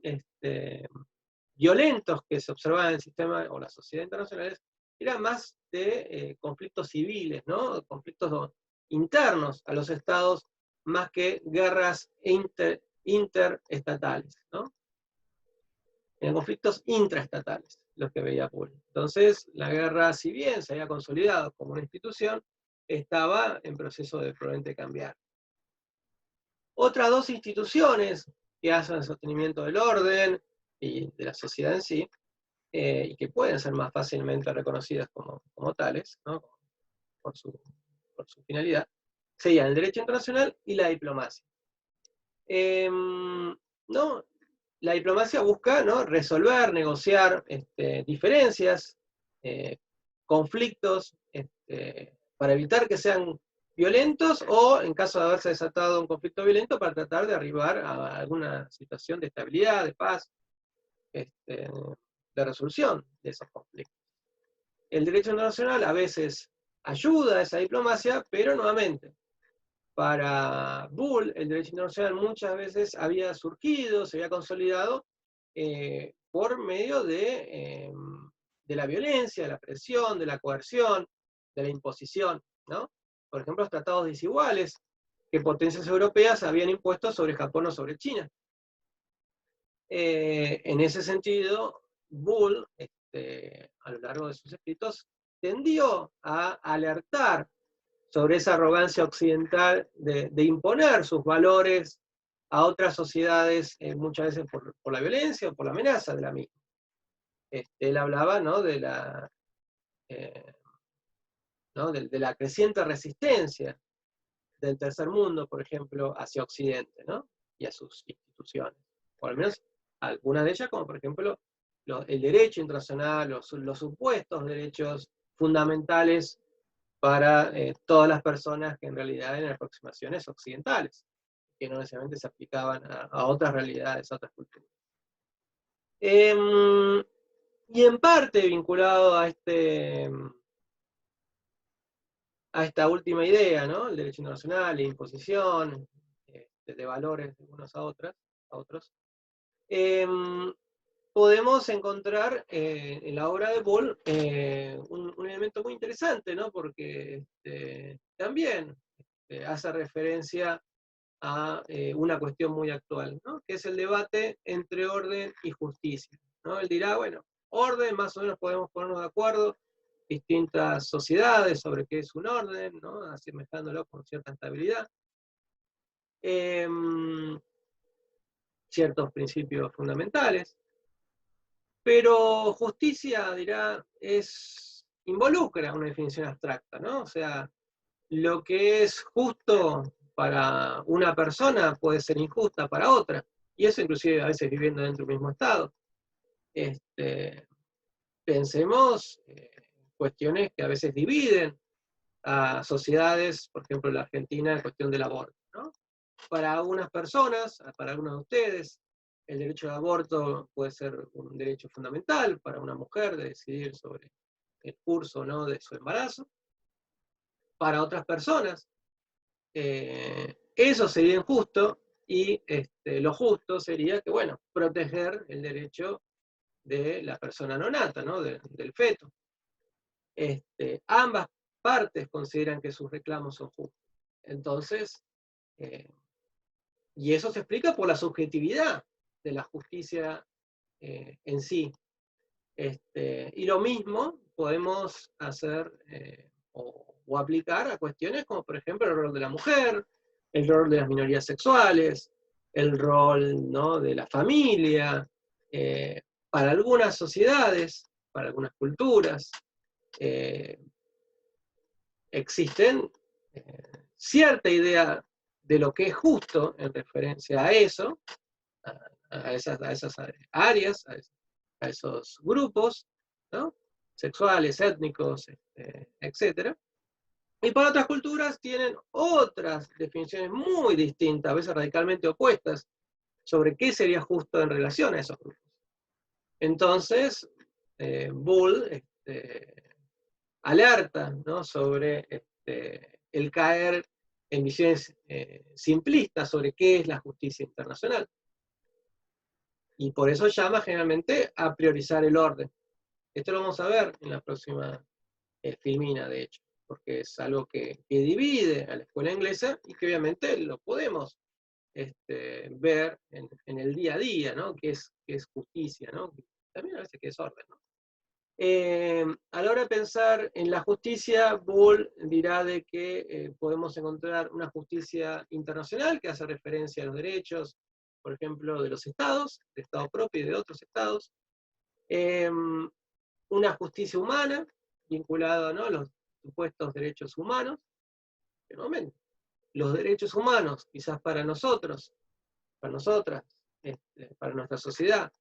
Violentos que se observaban en el sistema o la sociedad internacionales eran más de conflictos civiles, ¿no? Conflictos internos a los estados, más que guerras interestatales, ¿no? En conflictos intraestatales, los que veía Bull. Entonces, la guerra, si bien se había consolidado como una institución, estaba en proceso de probablemente cambiar. Otras dos instituciones que hacen el sostenimiento del orden y de la sociedad en sí, y que pueden ser más fácilmente reconocidas como tales, ¿no? por su finalidad, serían el derecho internacional y la diplomacia. ¿No? La diplomacia busca, ¿no? Resolver, negociar diferencias, conflictos, para evitar que sean violentos o, en caso de haberse desatado un conflicto violento, para tratar de arribar a alguna situación de estabilidad, de paz, de resolución de esos conflictos. El derecho internacional a veces ayuda a esa diplomacia, pero nuevamente, para Bull, el derecho internacional muchas veces había surgido, se había consolidado por medio de la violencia, de la presión, de la coerción, de la imposición, ¿no? Por ejemplo, los tratados desiguales que potencias europeas habían impuesto sobre Japón o sobre China. En ese sentido, Bull, a lo largo de sus escritos, tendió a alertar sobre esa arrogancia occidental de imponer sus valores a otras sociedades, muchas veces por la violencia o por la amenaza de la misma. Él hablaba, ¿no? de la creciente resistencia del tercer mundo, por ejemplo, hacia Occidente, ¿no? Y a sus instituciones. O al menos algunas de ellas, como por ejemplo el derecho internacional, los supuestos derechos fundamentales para todas las personas que en realidad eran aproximaciones occidentales, que no necesariamente se aplicaban a otras realidades, a otras culturas. Y en parte vinculado a esta última idea, ¿no? El derecho internacional, la imposición de valores de unos a otros, podemos encontrar en la obra de Bull un elemento muy interesante, ¿no? Porque también hace referencia a una cuestión muy actual, ¿no? Que es el debate entre orden y justicia, ¿no? Él dirá, bueno, orden, más o menos podemos ponernos de acuerdo, distintas sociedades sobre qué es un orden, ¿no? Asemejándolo con cierta estabilidad. Ciertos principios fundamentales, pero justicia, dirá, involucra una definición abstracta, ¿no? O sea, lo que es justo para una persona puede ser injusta para otra, y eso inclusive a veces viviendo dentro del mismo estado. Pensemos cuestiones que a veces dividen a sociedades, por ejemplo la Argentina, en cuestión del aborto, ¿no? Para algunas personas, para algunos de ustedes, el derecho al aborto puede ser un derecho fundamental para una mujer de decidir sobre el curso, ¿no? de su embarazo. Para otras personas, eso sería injusto, y lo justo sería que, bueno, proteger el derecho de la persona no nata, ¿no? Del feto. Ambas partes consideran que sus reclamos son justos. Entonces, y eso se explica por la subjetividad de la justicia en sí. Y lo mismo podemos hacer o aplicar a cuestiones como, por ejemplo, el rol de la mujer, el rol de las minorías sexuales, el rol, ¿no?, de la familia. Para algunas sociedades, para algunas culturas, existen cierta idea de lo que es justo en referencia a eso, a esas áreas, a esos grupos, ¿no?, sexuales, étnicos, etc. Y para otras culturas tienen otras definiciones muy distintas, a veces radicalmente opuestas, sobre qué sería justo en relación a esos grupos. Entonces, Bull alerta, ¿no?, sobre el caer en visiones simplistas sobre qué es la justicia internacional. Y por eso llama generalmente a priorizar el orden. Esto lo vamos a ver en la próxima filmina, de hecho, porque es algo que divide a la escuela inglesa y que obviamente lo podemos ver en el día a día, ¿no?, que es justicia, ¿no?, también a veces que es orden, ¿no? A la hora de pensar en la justicia, Bull dirá de que podemos encontrar una justicia internacional que hace referencia a los derechos, por ejemplo, de los estados, de Estado propio y de otros estados. Una justicia humana, vinculada, ¿no?, a los supuestos derechos humanos. De momento, los derechos humanos, quizás para nosotros, para nosotras, para nuestra sociedad,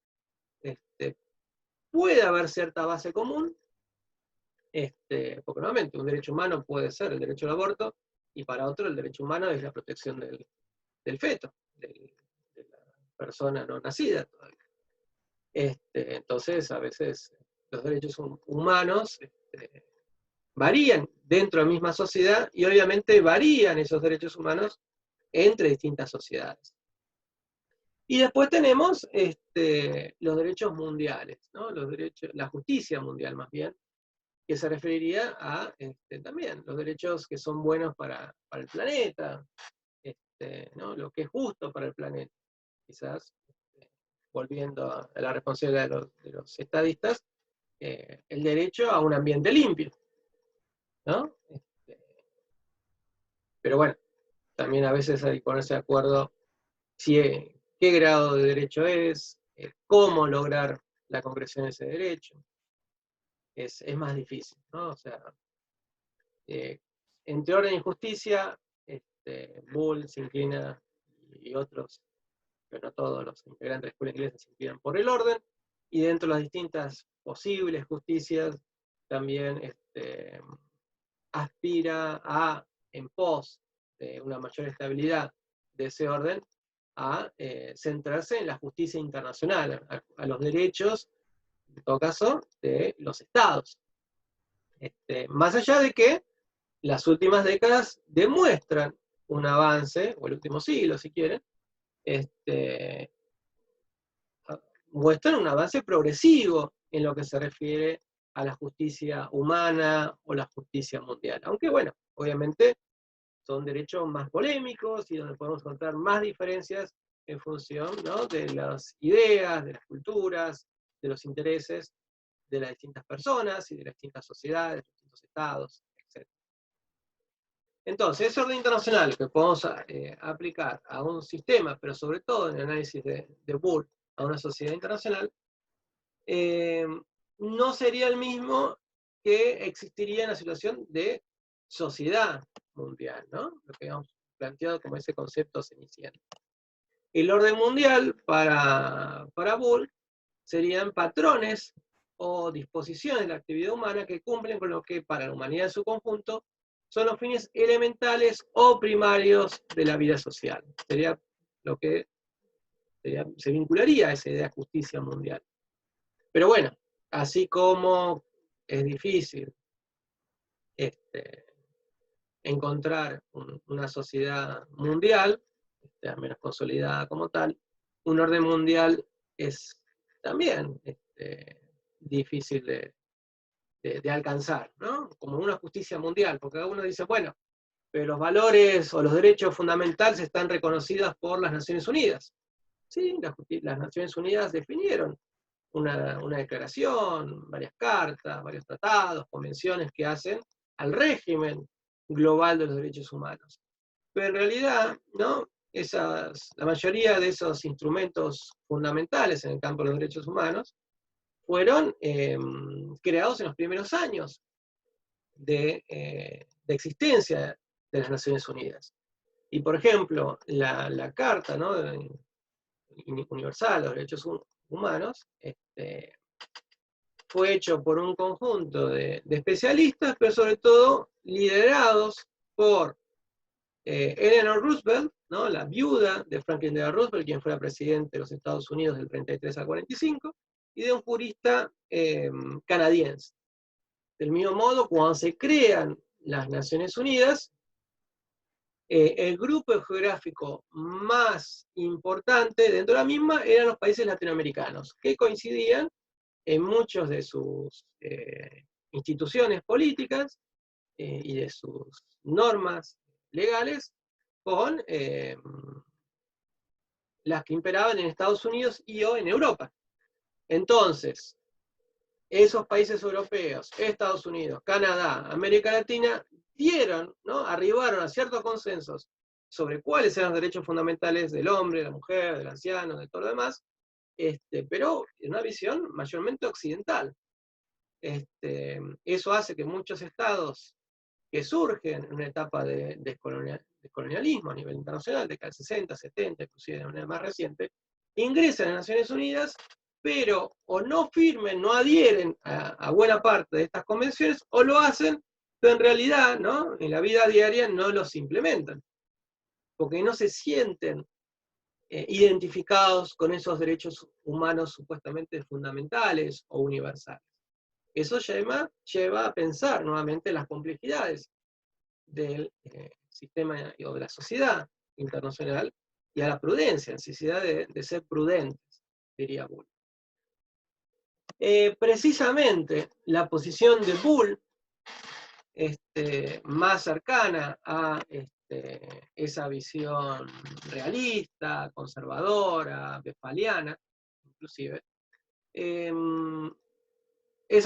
puede haber cierta base común, porque nuevamente un derecho humano puede ser el derecho al aborto, y para otro el derecho humano es la protección del feto, de la persona no nacida todavía. Entonces, a veces los derechos humanos varían dentro de la misma sociedad, y obviamente varían esos derechos humanos entre distintas sociedades. Y después tenemos los derechos mundiales, ¿no?, la justicia mundial más bien, que se referiría a también los derechos que son buenos para el planeta, ¿no?, lo que es justo para el planeta. Quizás, volviendo a la responsabilidad de los estadistas, el derecho a un ambiente limpio, ¿no? Pero bueno, también a veces hay que ponerse de acuerdo qué grado de derecho es, cómo lograr la concreción de ese derecho. Es más difícil, ¿no? O sea, entre orden y justicia, Bull se inclina, y otros, pero no todos los integrantes de la escuela inglesa se inclinan por el orden, y dentro de las distintas posibles justicias también aspira a, en pos de una mayor estabilidad de ese orden, a centrarse en la justicia internacional, a los derechos, en todo caso, de los estados. Más allá de que las últimas décadas demuestran un avance, o el último siglo si quieren, muestran un avance progresivo en lo que se refiere a la justicia humana o la justicia mundial. Aunque bueno, obviamente son derechos más polémicos y donde podemos encontrar más diferencias en función, ¿no?, de las ideas, de las culturas, de los intereses de las distintas personas y de las distintas sociedades, de los distintos estados, etc. Entonces, ese orden internacional que podemos aplicar a un sistema, pero sobre todo en el análisis de Bull, a una sociedad internacional, no sería el mismo que existiría en la situación de sociedad mundial, ¿no?, lo que hemos planteado como ese concepto inicial. El orden mundial para Bull serían patrones o disposiciones de la actividad humana que cumplen con lo que para la humanidad en su conjunto son los fines elementales o primarios de la vida social. Sería lo que se vincularía a esa idea de justicia mundial. Pero bueno, así como es difícil encontrar una sociedad mundial, al menos consolidada como tal, un orden mundial es también difícil de alcanzar, ¿no? Como una justicia mundial, porque uno dice, bueno, pero los valores o los derechos fundamentales están reconocidos por las Naciones Unidas. Sí, las Naciones Unidas definieron una declaración, varias cartas, varios tratados, convenciones que hacen al régimen global de los derechos humanos. Pero en realidad, ¿no? La mayoría de esos instrumentos fundamentales en el campo de los derechos humanos fueron creados en los primeros años de existencia de las Naciones Unidas. Y por ejemplo, la Carta, ¿no? Universal de los Derechos Humanos fue hecho por un conjunto de especialistas, pero sobre todo liderados por Eleanor Roosevelt, ¿no? La viuda de Franklin D. Roosevelt, quien fuera presidente de los Estados Unidos del 33 al 45, y de un jurista canadiense. Del mismo modo, cuando se crean las Naciones Unidas, el grupo geográfico más importante dentro de la misma eran los países latinoamericanos, que coincidían en muchas de sus instituciones políticas y de sus normas legales con las que imperaban en Estados Unidos y o en Europa. Entonces, esos países europeos, Estados Unidos, Canadá, América Latina, ¿no? Arribaron a ciertos consensos sobre cuáles eran los derechos fundamentales del hombre, de la mujer, del anciano, de todo lo demás, pero en una visión mayormente occidental. Eso hace que muchos estados que surgen en una etapa de descolonialismo a nivel internacional, década del 60, 70, inclusive de manera más reciente, ingresan a las Naciones Unidas, pero o no firmen, no adhieren a buena parte de estas convenciones, o lo hacen, pero en realidad, ¿no? En la vida diaria no los implementan, porque no se sienten identificados con esos derechos humanos supuestamente fundamentales o universales. Eso lleva a pensar nuevamente las complejidades del sistema o de la sociedad internacional y a la prudencia, necesidad de ser prudentes, diría Bull. Precisamente la posición de Bull, más cercana a esa visión realista, conservadora, westphaliana, inclusive, es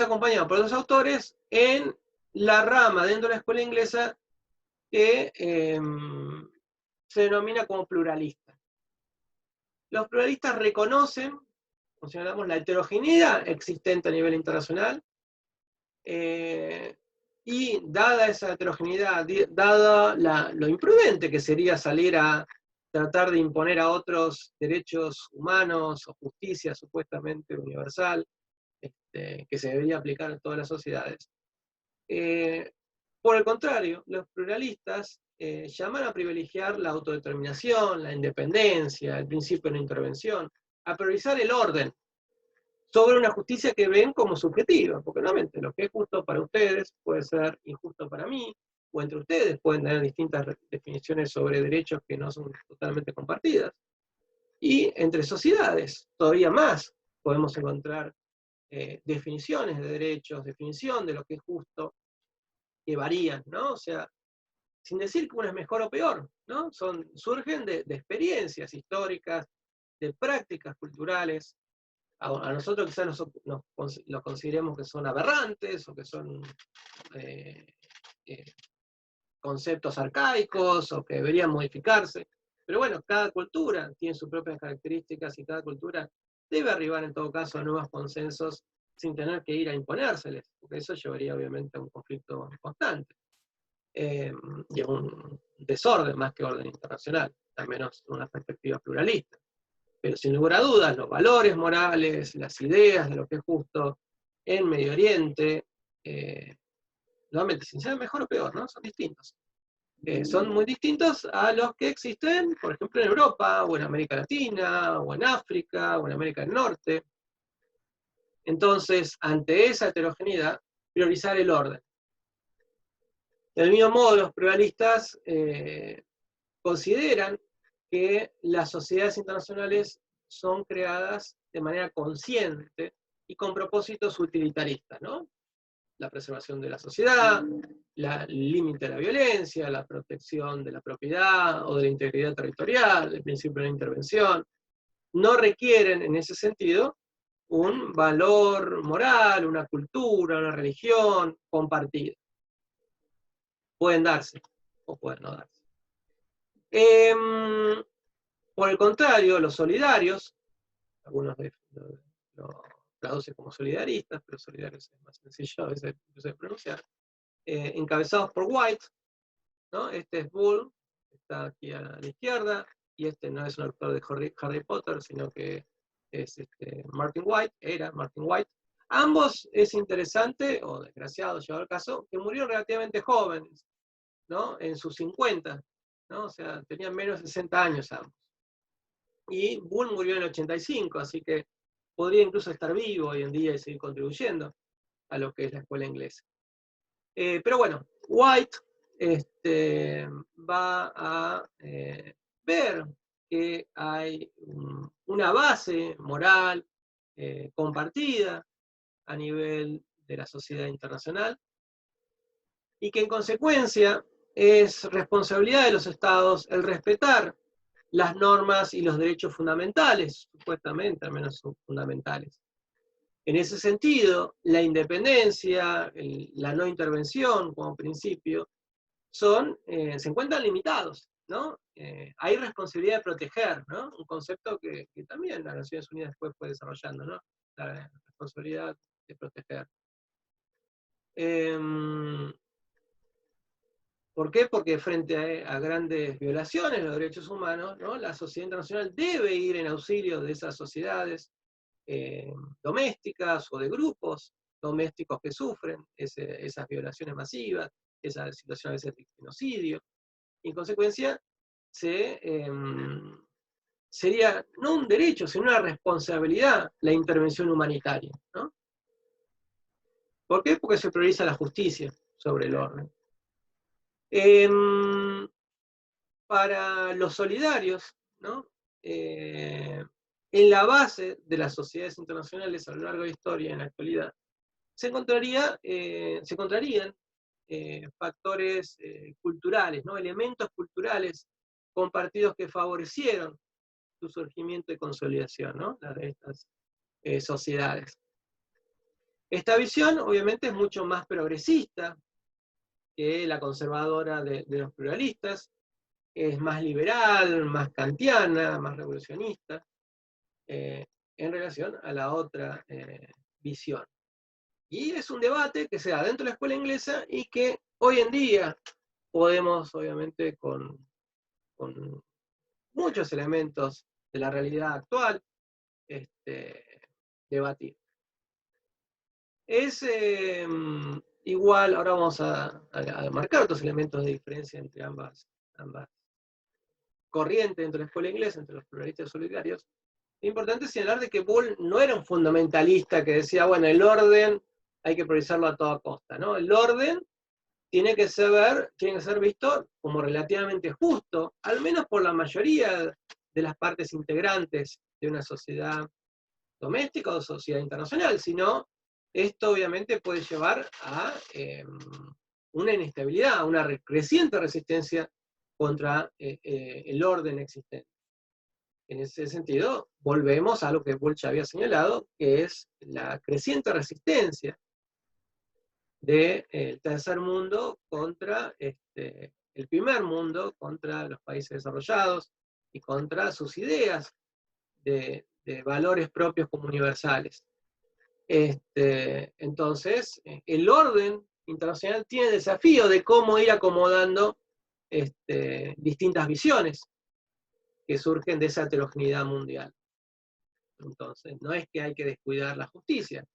acompañado por dos autores en la rama dentro de la escuela inglesa que se denomina como pluralista. Los pluralistas reconocen, consideramos, la heterogeneidad existente a nivel internacional, y dada esa heterogeneidad, dada lo imprudente que sería salir a tratar de imponer a otros derechos humanos o justicia supuestamente universal, que se debería aplicar en todas las sociedades. Por el contrario, los pluralistas llaman a privilegiar la autodeterminación, la independencia, el principio de no intervención, a priorizar el orden sobre una justicia que ven como subjetiva, porque nuevamente lo que es justo para ustedes puede ser injusto para mí, o entre ustedes pueden tener distintas definiciones sobre derechos que no son totalmente compartidas. Y entre sociedades, todavía más, podemos encontrar definiciones de derechos, definición de lo que es justo, que varían, ¿no? O sea, sin decir que uno es mejor o peor, ¿no? Surgen de experiencias históricas, de prácticas culturales. A nosotros quizás los consideremos que son aberrantes o que son conceptos arcaicos o que deberían modificarse. Pero bueno, cada cultura tiene sus propias características y cada cultura debe arribar en todo caso a nuevos consensos sin tener que ir a imponérseles, porque eso llevaría obviamente a un conflicto constante y a un desorden más que orden internacional, al menos en una perspectiva pluralista. Pero sin lugar a dudas, los valores morales, las ideas de lo que es justo en Medio Oriente, nuevamente, sin ser mejor o peor, ¿no? Son distintos. Son muy distintos a los que existen, por ejemplo, en Europa, o en América Latina, o en África, o en América del Norte. Entonces, ante esa heterogeneidad, priorizar el orden. Del mismo modo, los pluralistas consideran que las sociedades internacionales son creadas de manera consciente y con propósitos utilitaristas, ¿no? La preservación de la sociedad, el límite de la violencia, la protección de la propiedad o de la integridad territorial, el principio de la intervención, no requieren en ese sentido un valor moral, una cultura, una religión compartida. Pueden darse o pueden no darse. Por el contrario, los solidarios, algunos lo traducen como solidaristas, pero solidarios es más sencillo a veces de pronunciar, encabezados por White, ¿no? Este es Bull, está aquí a la izquierda, y este no es un autor de Harry Potter, sino que es Martin White, era Martin White. Ambos es interesante, o desgraciado, llevado al caso, que murieron relativamente jóvenes, ¿no? En sus 50, ¿no? O sea, tenían menos de 60 años ambos. Y Bull murió en el 85, así que podría incluso estar vivo hoy en día y seguir contribuyendo a lo que es la escuela inglesa. Pero bueno, White va a ver que hay una base moral compartida a nivel de la sociedad internacional y que en consecuencia es responsabilidad de los estados el respetar las normas y los derechos fundamentales, supuestamente, al menos son fundamentales. En ese sentido, la independencia, la no intervención como principio, se encuentran limitados, ¿no? Hay responsabilidad de proteger, ¿no? Un concepto que también las Naciones Unidas después fue desarrollando, ¿no? La responsabilidad de proteger. ¿Por qué? Porque frente a grandes violaciones de los derechos humanos, ¿no? La sociedad internacional debe ir en auxilio de esas sociedades domésticas o de grupos domésticos que sufren esas violaciones masivas, esa situación a veces de genocidio. Y en consecuencia, sería no un derecho, sino una responsabilidad la intervención humanitaria, ¿no? ¿Por qué? Porque se prioriza la justicia sobre el orden. Para los solidarios, ¿no? En la base de las sociedades internacionales a lo largo de la historia, en la actualidad, se encontrarían factores culturales, ¿no? Elementos culturales compartidos que favorecieron su surgimiento y consolidación, ¿no? De estas sociedades. Esta visión, obviamente, es mucho más progresista que la conservadora de los pluralistas, es más liberal, más kantiana, más revolucionista, en relación a la otra visión. Y es un debate que se da dentro de la escuela inglesa y que hoy en día podemos, obviamente, con muchos elementos de la realidad actual, debatir. Es igual, ahora vamos a marcar otros elementos de diferencia entre ambas corrientes dentro de la escuela inglesa, entre los pluralistas solidarios. Es importante señalar de que Bull no era un fundamentalista que decía, bueno, el orden hay que priorizarlo a toda costa, ¿no? El orden tiene que ser visto como relativamente justo, al menos por la mayoría de las partes integrantes de una sociedad doméstica o sociedad internacional, sino esto obviamente puede llevar a una inestabilidad, a una creciente resistencia contra el orden existente. En ese sentido, volvemos a lo que Bull ya había señalado, que es la creciente resistencia del tercer mundo contra el primer mundo, contra los países desarrollados y contra sus ideas de valores propios como universales. Entonces, el orden internacional tiene el desafío de cómo ir acomodando distintas visiones que surgen de esa heterogeneidad mundial. Entonces, no es que hay que descuidar la justicia.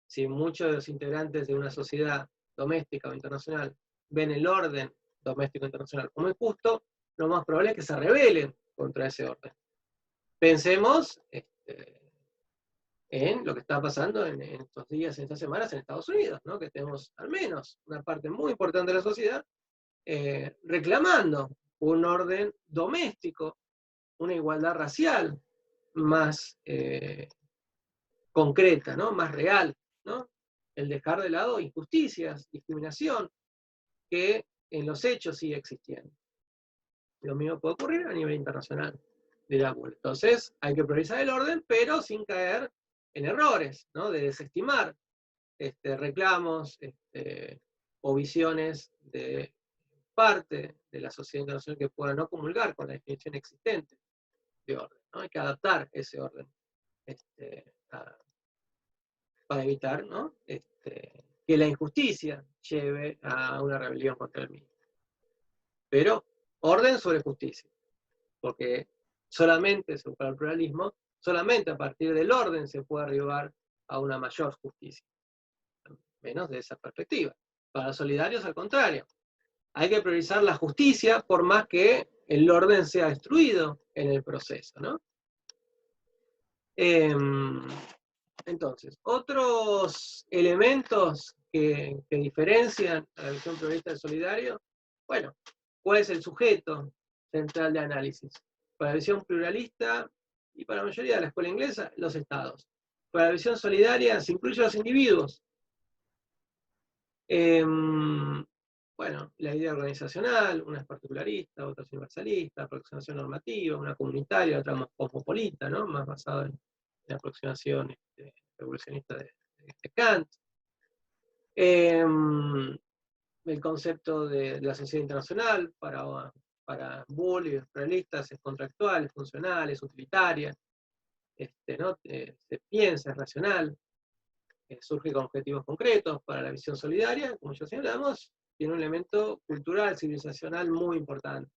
Si muchos de los integrantes de una sociedad doméstica o internacional ven el orden doméstico internacional como injusto, lo más probable es que se rebelen contra ese orden. Pensemos en lo que está pasando en estos días, en estas semanas en Estados Unidos, ¿no? Que tenemos al menos una parte muy importante de la sociedad reclamando un orden doméstico, una igualdad racial más concreta, ¿no? Más real, ¿no? El dejar de lado injusticias, discriminación, que en los hechos sigue existiendo. Lo mismo puede ocurrir a nivel internacional de la Google. Entonces, hay que priorizar el orden, pero sin caer en errores, ¿no? De desestimar reclamos o visiones de parte de la sociedad internacional que pueda no comulgar con la definición existente de orden, ¿no? Hay que adaptar ese orden para evitar, ¿no? Que la injusticia lleve a una rebelión contra el mismo. Pero orden sobre justicia, porque solamente, según el pluralismo, solamente a partir del orden se puede arribar a una mayor justicia, menos de esa perspectiva. Para los solidarios, al contrario, hay que priorizar la justicia por más que el orden sea destruido en el proceso, ¿no? Entonces, otros elementos que diferencian a la visión pluralista del solidario, bueno, ¿cuál es el sujeto central de análisis? Para la visión pluralista y para la mayoría de la escuela inglesa, los estados. Para la visión solidaria se incluyen los individuos. Bueno, la idea organizacional, una es particularista, otra es universalista, aproximación normativa, una comunitaria, otra más cosmopolita, ¿no? Más basada en la aproximación revolucionista de Kant. El concepto de la sociedad internacional para Bull y los realistas es contractual, es funcional, es utilitaria, ¿no? Se piensa, es racional, surge con objetivos concretos. Para la visión solidaria, como ya señalamos, tiene un elemento cultural, civilizacional muy importante.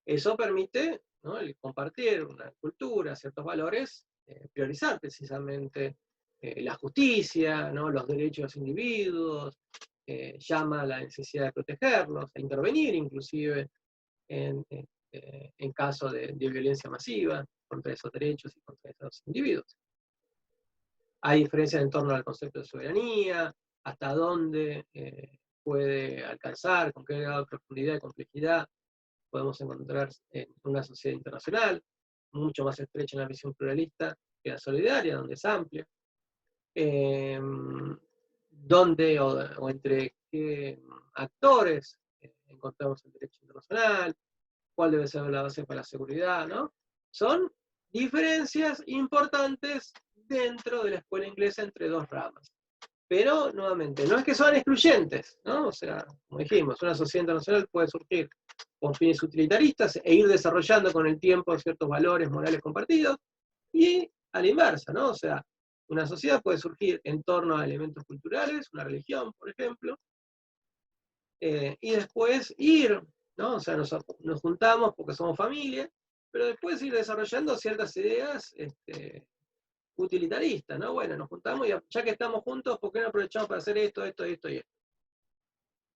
Eso permite, ¿no?, el compartir una cultura, ciertos valores, priorizar precisamente la justicia, ¿no?, los derechos de los individuos, llama a la necesidad de protegerlos, a intervenir inclusive en caso de violencia masiva contra esos derechos y contra esos individuos. Hay diferencias en torno al concepto de soberanía, hasta dónde puede alcanzar, con qué grado de profundidad y complejidad podemos encontrar en una sociedad internacional, mucho más estrecha en la visión pluralista que la solidaria, donde es amplia. Dónde o entre qué actores encontramos el derecho internacional, cuál debe ser la base para la seguridad, ¿no? Son diferencias importantes dentro de la escuela inglesa entre dos ramas. Pero, nuevamente, no es que son excluyentes, ¿no? O sea, como dijimos, una sociedad internacional puede surgir con fines utilitaristas e ir desarrollando con el tiempo ciertos valores morales compartidos, y a la inversa, ¿no? O sea, una sociedad puede surgir en torno a elementos culturales, una religión, por ejemplo, y después ir, ¿no? O sea, nos juntamos porque somos familia, pero después ir desarrollando ciertas ideas utilitaristas, ¿no? Bueno, nos juntamos y ya que estamos juntos, ¿por qué no aprovechamos para hacer esto, esto, esto y esto?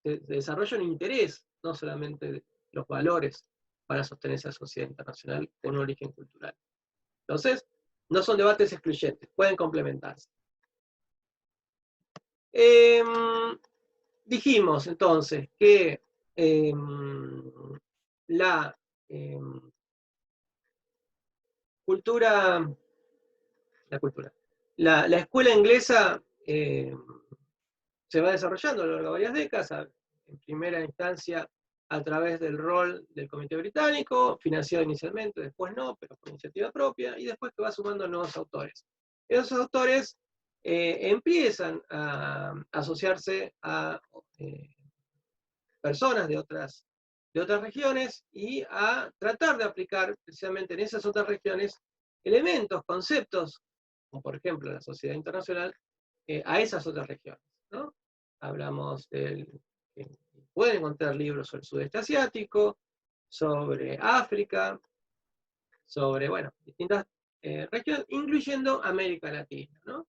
Se desarrolla un interés, no solamente los valores para sostener esa sociedad internacional con un origen cultural. Entonces, no son debates excluyentes, pueden complementarse. Dijimos entonces que la la escuela inglesa se va desarrollando a lo largo de varias décadas, en primera instancia a través del rol del Comité Británico, financiado inicialmente, después no, pero por iniciativa propia, y después que va sumando nuevos autores. Esos autores empiezan a asociarse a personas de otras regiones y a tratar de aplicar precisamente en esas otras regiones elementos, conceptos, como por ejemplo la sociedad internacional, a esas otras regiones, ¿no? Hablamos pueden encontrar libros sobre el sudeste asiático, sobre África, sobre, bueno, distintas regiones, incluyendo América Latina, ¿no?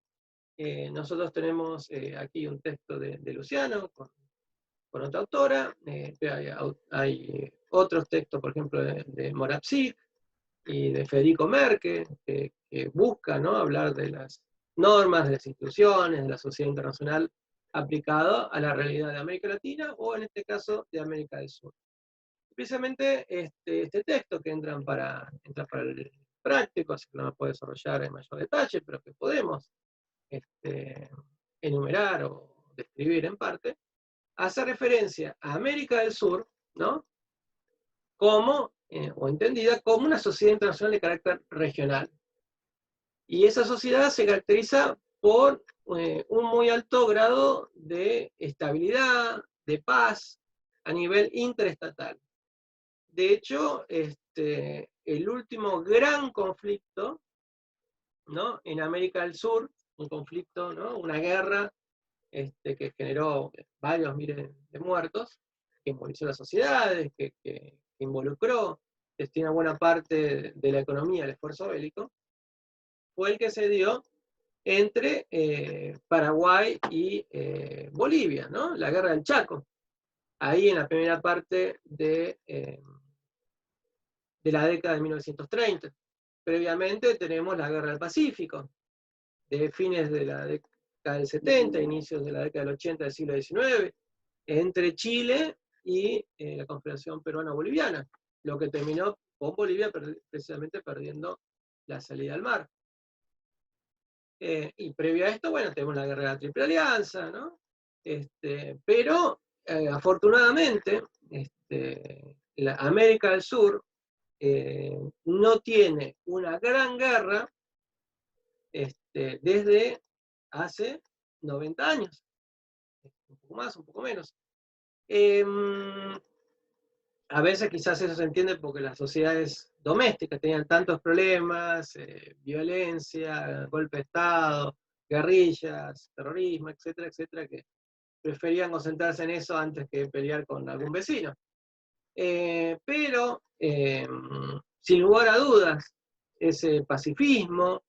Nosotros tenemos aquí un texto de Luciano con otra autora, hay otros textos, por ejemplo, de Moravcsik y de Federico Merke, que buscan, ¿no?, hablar de las normas, de las instituciones, de la sociedad internacional aplicado a la realidad de América Latina, o en este caso de América del Sur. Precisamente este texto que entra para el práctico, así que no me puedo desarrollar en mayor detalle, pero que podemos enumerar o describir en parte, hace referencia a América del Sur, ¿no? Como, o entendida como una sociedad internacional de carácter regional. Y esa sociedad se caracteriza por un muy alto grado de estabilidad, de paz, a nivel interestatal. De hecho, el último gran conflicto, ¿no?, en América del Sur, un conflicto, ¿no?, una guerra que generó varios miles de muertos, que involucró las sociedades, que involucró, destina buena parte de la economía al esfuerzo bélico, fue el que se dio entre Paraguay y Bolivia, ¿no? La guerra del Chaco. Ahí en la primera parte de la década de 1930. Previamente tenemos la guerra del Pacífico, de fines de la década del 70, inicios de la década del 80 del siglo XIX, entre Chile y la Confederación Peruana-Boliviana, lo que terminó con Bolivia precisamente perdiendo la salida al mar. Y previo a esto, bueno, tenemos la guerra de la Triple Alianza, ¿no? Pero afortunadamente, la América del Sur no tiene una gran guerra desde hace 90 años, un poco más, un poco menos. A veces quizás eso se entiende porque las sociedades domésticas tenían tantos problemas, violencia, golpe de Estado, guerrillas, terrorismo, etcétera, etcétera, que preferían concentrarse en eso antes que pelear con algún vecino. Pero, sin lugar a dudas, ese pacifismo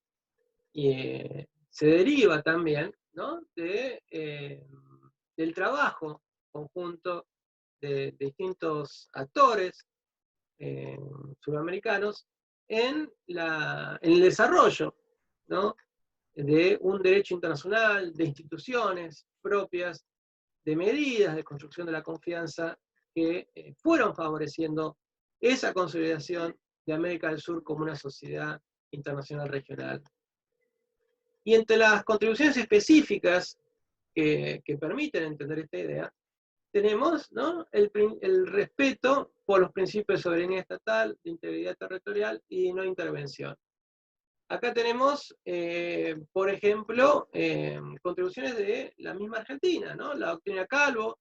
se deriva también, ¿no?, del trabajo conjunto de distintos actores sudamericanos en el desarrollo, ¿no?, de un derecho internacional, de instituciones propias, de medidas de construcción de la confianza que fueron favoreciendo esa consolidación de América del Sur como una sociedad internacional regional. Y entre las contribuciones específicas que permiten entender esta idea, tenemos, ¿no?, el respeto por los principios de soberanía estatal, de integridad territorial y de no intervención. Acá tenemos, por ejemplo, contribuciones de la misma Argentina, ¿no? La doctrina Calvo,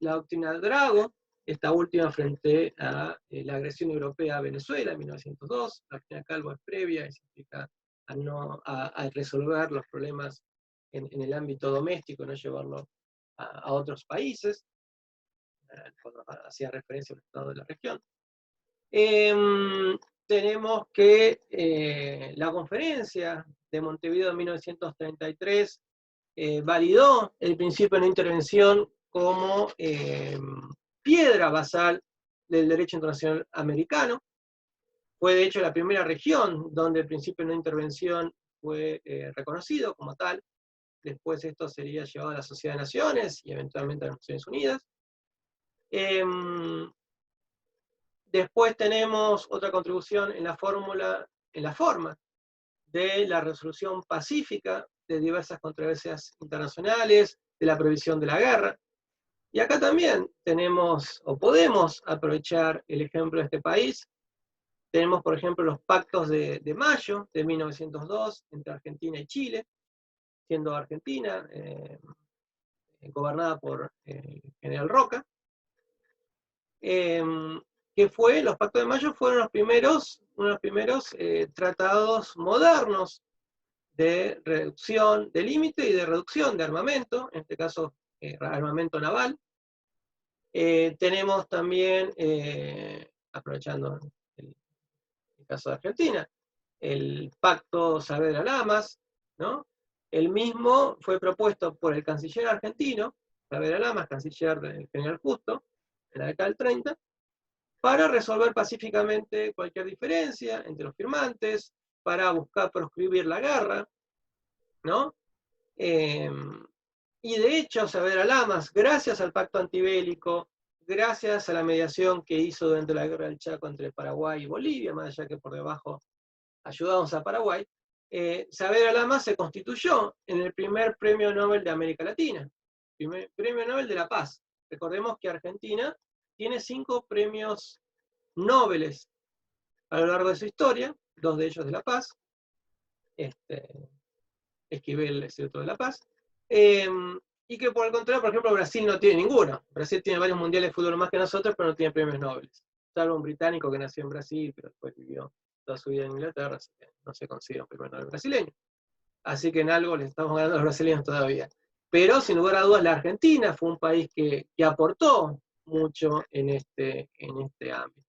la doctrina Drago, esta última frente a la agresión europea a Venezuela en 1902. La doctrina Calvo es previa y se aplica a resolver los problemas en el ámbito doméstico, no llevarlo a otros países, cuando hacía referencia al Estado de la región. Tenemos que la conferencia de Montevideo en 1933 validó el principio de no intervención como piedra basal del derecho internacional americano. Fue de hecho la primera región donde el principio de no intervención fue reconocido como tal. Después esto sería llevado a la Sociedad de Naciones y eventualmente a las Naciones Unidas. Después tenemos otra contribución en la forma de la resolución pacífica de diversas controversias internacionales, de la prohibición de la guerra. Y acá también tenemos, o podemos aprovechar el ejemplo de este país. Tenemos, por ejemplo, los pactos de Mayo de 1902 entre Argentina y Chile, siendo Argentina gobernada por el general Roca. Los pactos de Mayo fueron uno de los primeros tratados modernos de reducción de límite y de reducción de armamento, en este caso armamento naval. Tenemos también, aprovechando el caso de Argentina, el Pacto Saavedra-Lamas, ¿no? El mismo fue propuesto por el canciller argentino, Saavedra-Lamas, canciller del general Justo, en la década del 30, para resolver pacíficamente cualquier diferencia entre los firmantes, para buscar proscribir la guerra, ¿no? Y de hecho, Saavedra-Lamas, gracias al pacto antibélico, gracias a la mediación que hizo durante la guerra del Chaco entre Paraguay y Bolivia, más allá que por debajo ayudamos a Paraguay, Saavedra Lama se constituyó en el primer premio Nobel de América Latina, primer premio Nobel de la Paz. Recordemos que Argentina tiene 5 premios Nobel a lo largo de su historia, 2 de ellos de la Paz, Esquivel es otro de la Paz, y que por el contrario, por ejemplo, Brasil no tiene ninguno. Brasil tiene varios mundiales de fútbol más que nosotros, pero no tiene premios Nobel. Salvo un británico que nació en Brasil, pero después vivió toda su vida en Inglaterra, así que no se considera un premio Nobel brasileño. Así que en algo le estamos ganando a los brasileños todavía. Pero sin lugar a dudas la Argentina fue un país que aportó mucho en este ámbito.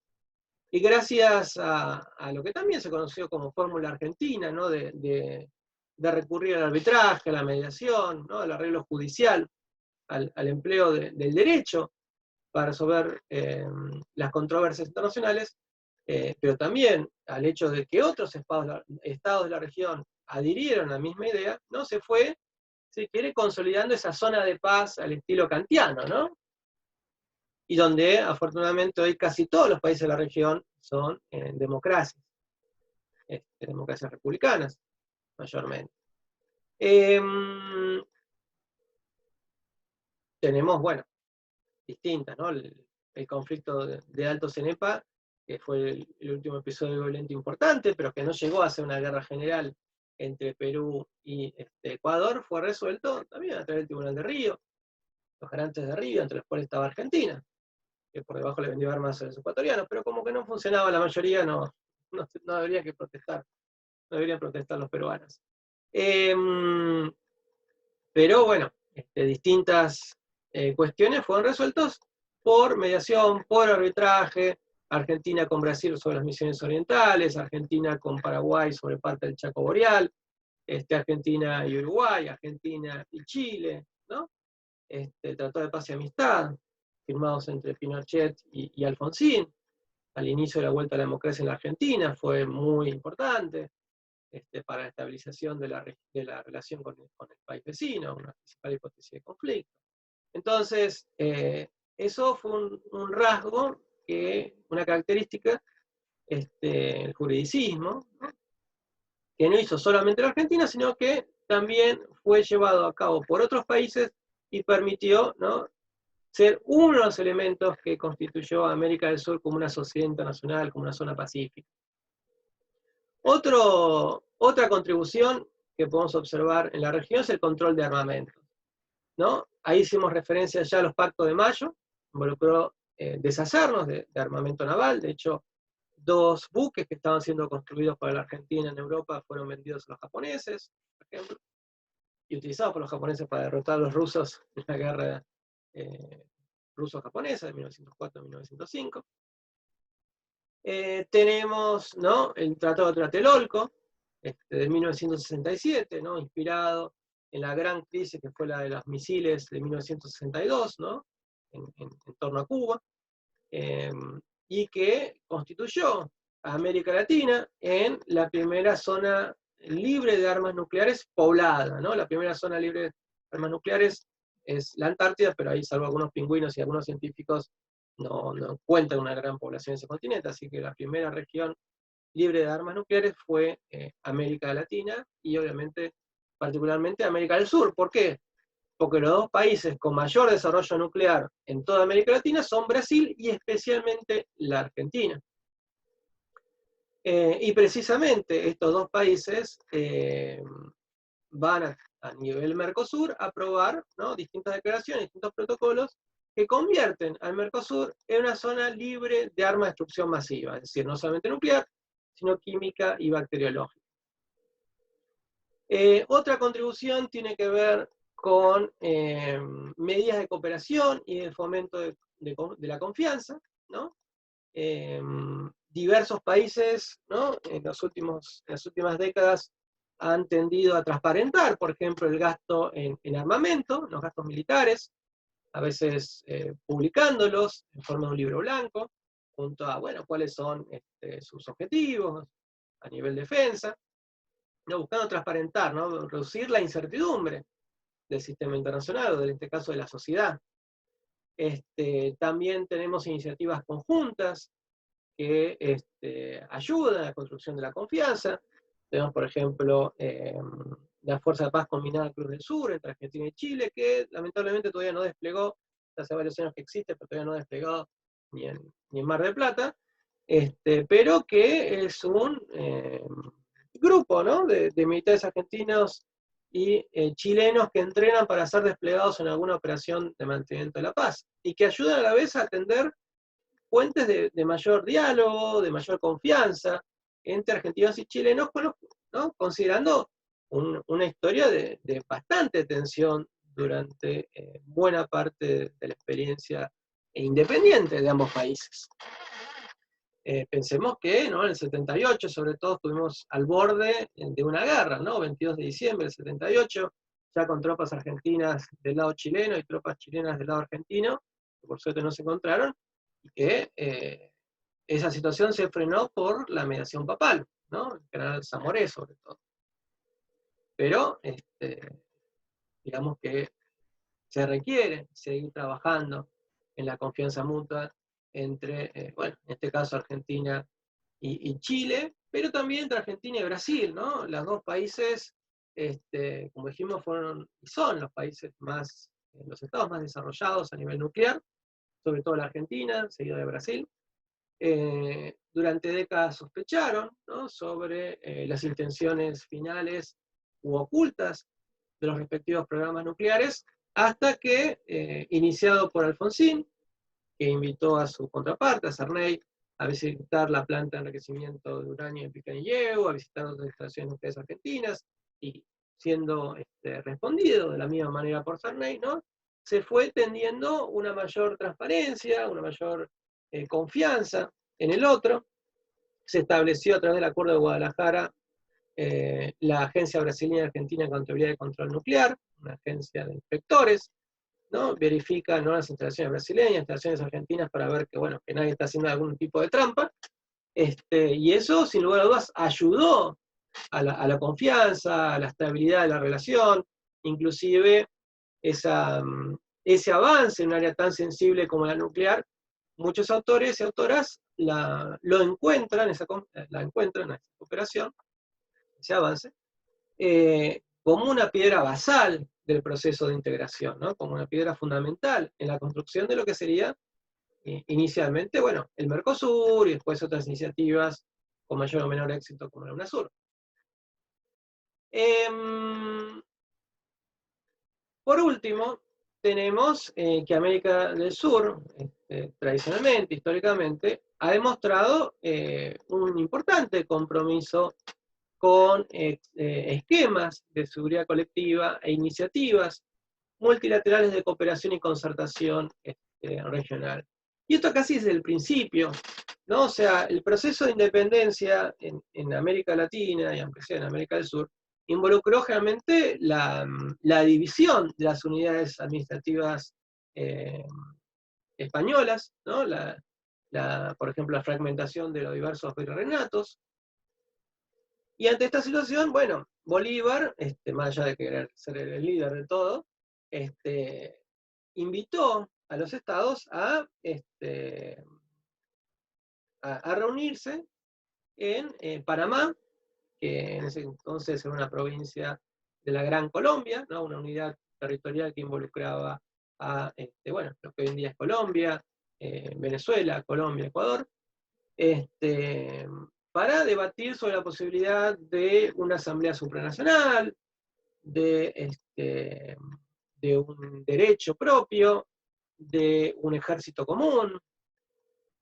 Y gracias a lo que también se conoció como fórmula argentina, ¿no? de recurrir al arbitraje, a la mediación, ¿no? Al arreglo judicial, al empleo del derecho para resolver las controversias internacionales, pero también al hecho de que otros estados de la región adhirieron a la misma idea, ¿no? Se fue, si quiere, consolidando esa zona de paz al estilo kantiano, ¿no? Y donde afortunadamente hoy casi todos los países de la región son democracias, democracias republicanas, mayormente. Tenemos, bueno, distintas, ¿no? El conflicto de Alto Cenepa, que fue el último episodio violento importante, pero que no llegó a ser una guerra general entre Perú y Ecuador, fue resuelto también a través del Tribunal de Río, los garantes de Río, entre los cuales estaba Argentina, que por debajo le vendió armas a los ecuatorianos, pero como que no funcionaba la mayoría, no debería que protestar, no deberían protestar los peruanos. Pero bueno, distintas cuestiones fueron resueltas por mediación, por arbitraje, Argentina con Brasil sobre las misiones orientales, Argentina con Paraguay sobre parte del Chaco Boreal, Argentina y Uruguay, Argentina y Chile, ¿no? Tratado de Paz y Amistad, firmados entre Pinochet y Alfonsín, al inicio de la vuelta a la democracia en la Argentina, fue muy importante para la estabilización de la relación con el país vecino, una principal hipótesis de conflicto. Entonces, eso fue un rasgo, una característica, el juridicismo, ¿no? Que no hizo solamente la Argentina, sino que también fue llevado a cabo por otros países y permitió, ¿no?, ser uno de los elementos que constituyó a América del Sur como una sociedad internacional, como una zona pacífica. Otra contribución que podemos observar en la región es el control de armamentos, ¿no? Ahí hicimos referencia ya a los pactos de Mayo, involucró deshacernos de armamento naval. De hecho, 2 buques que estaban siendo construidos para la Argentina en Europa fueron vendidos a los japoneses, por ejemplo, y utilizados por los japoneses para derrotar a los rusos en la guerra ruso-japonesa de 1904-1905. Tenemos, ¿no?, el Tratado de Tlatelolco, de 1967, ¿no?, inspirado en la gran crisis que fue la de los misiles de 1962, ¿no?, en torno a Cuba, y que constituyó a América Latina en la primera zona libre de armas nucleares poblada, ¿no? La primera zona libre de armas nucleares es la Antártida, pero ahí, salvo algunos pingüinos y algunos científicos, no cuentan una gran población en ese continente, así que la primera región libre de armas nucleares fue América Latina, y obviamente, particularmente América del Sur. ¿Por qué? Porque los 2 países con mayor desarrollo nuclear en toda América Latina son Brasil y especialmente la Argentina. Y precisamente estos 2 países van a nivel Mercosur a aprobar, ¿no?, distintas declaraciones, distintos protocolos que convierten al Mercosur en una zona libre de armas de destrucción masiva, es decir, no solamente nuclear, sino química y bacteriológica. Otra contribución tiene que ver con medidas de cooperación y de fomento de la confianza, ¿no? Diversos países, ¿no?, en las últimas décadas han tendido a transparentar, por ejemplo, el gasto en armamento, los gastos militares, a veces publicándolos en forma de un libro blanco, junto a, bueno, cuáles son sus objetivos a nivel defensa, ¿no?, buscando transparentar, ¿no?, reducir la incertidumbre del sistema internacional, o en este caso de la sociedad. También tenemos iniciativas conjuntas que ayudan a la construcción de la confianza. Tenemos, por ejemplo, la Fuerza de Paz Combinada Cruz del Sur, entre Argentina y Chile, que lamentablemente todavía no desplegó, hace varios años que existe, pero todavía no ha desplegado ni en Mar del Plata, pero que es un grupo, ¿no?, de militares argentinos y chilenos que entrenan para ser desplegados en alguna operación de mantenimiento de la paz, y que ayudan a la vez a atender fuentes de mayor diálogo, de mayor confianza entre argentinos y chilenos, ¿no?, considerando una historia de bastante tensión durante buena parte de la experiencia independiente de ambos países. Pensemos que, ¿no?, en el 78, sobre todo, estuvimos al borde de una guerra, ¿no? 22 de diciembre del 78, ya con tropas argentinas del lado chileno y tropas chilenas del lado argentino, que por suerte no se encontraron, y que esa situación se frenó por la mediación papal, ¿no? El general Zamoré, sobre todo. Pero, digamos que se requiere seguir trabajando en la confianza mutua entre, bueno, en este caso Argentina y Chile, pero también entre Argentina y Brasil, ¿no? Los dos países, como dijimos, fueron y son los países más, los estados más desarrollados a nivel nuclear, sobre todo la Argentina, seguido de Brasil. Durante décadas sospecharon, ¿no?, sobre las intenciones finales u ocultas de los respectivos programas nucleares, hasta que, iniciado por Alfonsín, que invitó a su contraparte, a Sarney, a visitar la planta de enriquecimiento de uranio en Picanilleu, a visitar otras instalaciones nucleares argentinas, y siendo respondido de la misma manera por Sarney, ¿no?, se fue tendiendo una mayor transparencia, una mayor confianza en el otro. Se estableció a través del Acuerdo de Guadalajara la Agencia Brasileña Argentina de Contabilidad y Control Nuclear, una agencia de inspectores, ¿no? Verifica, ¿no?, las instalaciones brasileñas, instalaciones argentinas, para ver que, bueno, que nadie está haciendo algún tipo de trampa. Y eso, sin lugar a dudas, ayudó a la confianza, a la estabilidad de la relación, inclusive ese avance en un área tan sensible como la nuclear. Muchos autores y autoras lo encuentran, la encuentran, esa cooperación, ese avance, como una piedra basal del proceso de integración, ¿no?, como una piedra fundamental en la construcción de lo que sería inicialmente, bueno, el Mercosur, y después otras iniciativas con mayor o menor éxito como la UNASUR. Por último, tenemos que América del Sur, tradicionalmente, históricamente, ha demostrado un importante compromiso con esquemas de seguridad colectiva e iniciativas multilaterales de cooperación y concertación regional. Y esto casi desde el principio, ¿no? O sea, el proceso de independencia en América Latina, y aunque sea en América del Sur, involucró realmente la división de las unidades administrativas españolas, ¿no? Por ejemplo, la fragmentación de los diversos virreinatos. Y ante esta situación, bueno, Bolívar, más allá de querer ser el líder de todo, invitó a los estados a reunirse en Panamá, que en ese entonces era una provincia de la Gran Colombia, ¿no?, una unidad territorial que involucraba a, bueno, lo que hoy en día es Colombia, Venezuela, Colombia, Ecuador, para debatir sobre la posibilidad de una asamblea supranacional, de un derecho propio, de un ejército común,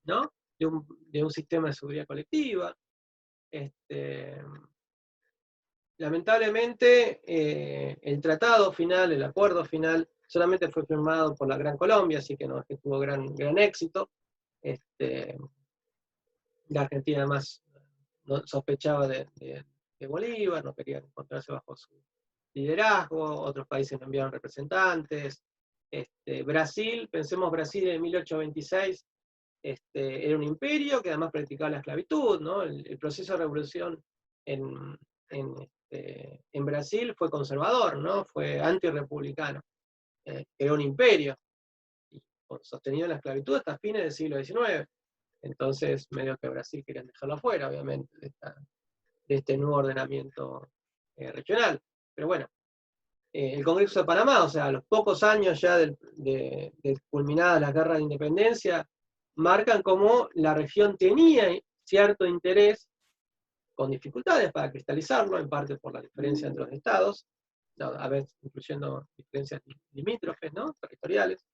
¿no?, de un sistema de seguridad colectiva. Lamentablemente, el tratado final, el acuerdo final, solamente fue firmado por la Gran Colombia, así que no es que tuvo gran éxito. La Argentina además no sospechaba de Bolívar, no quería encontrarse bajo su liderazgo, otros países no enviaron representantes. Brasil, pensemos Brasil en 1826, era un imperio que además practicaba la esclavitud, ¿no? El proceso de revolución en, en Brasil fue conservador, ¿no? Fue antirrepublicano. Era un imperio, y sostenido en la esclavitud hasta fines del siglo XIX. Entonces, medio que Brasil querían dejarlo afuera, obviamente, de este nuevo ordenamiento regional. Pero bueno, el Congreso de Panamá, o sea, a los pocos años ya de culminadas las guerras de independencia, marcan cómo la región tenía cierto interés, con dificultades para cristalizarlo, en parte por la diferencia entre los estados, a veces incluyendo diferencias limítrofes, ¿no? Territoriales.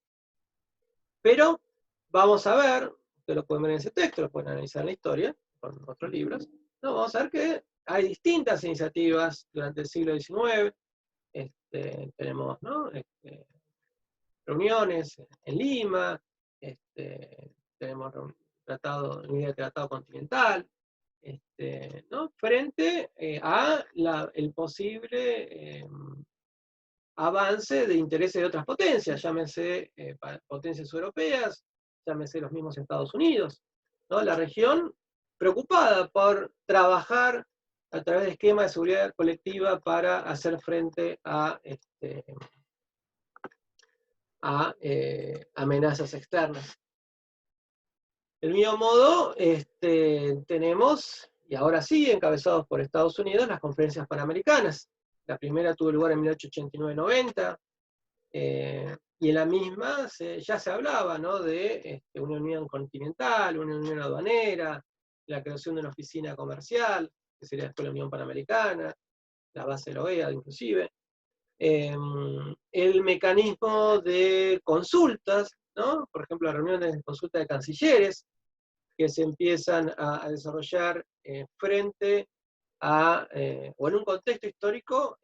Pero vamos a ver, ustedes lo pueden ver en ese texto, lo pueden analizar en la historia, con otros libros, ¿no? Vamos a ver que hay distintas iniciativas durante el siglo XIX, tenemos, ¿no? Reuniones en Lima, tenemos idea de tratado continental, ¿no? Frente a el posible avance de intereses de otras potencias, llámese potencias europeas, llámese los mismos Estados Unidos, ¿no? La región preocupada por trabajar a través de esquemas de seguridad colectiva para hacer frente a amenazas externas. Del mismo modo, tenemos, y ahora sí, encabezados por Estados Unidos, las conferencias panamericanas. La primera tuvo lugar en 1889-90, y en la misma ya se hablaba, ¿no? De una unión continental, una unión aduanera, la creación de una oficina comercial, que sería después la Unión Panamericana, la base de la OEA inclusive. El mecanismo de consultas, ¿no? Por ejemplo, las reuniones de consulta de cancilleres, que se empiezan a desarrollar frente a, o en un contexto histórico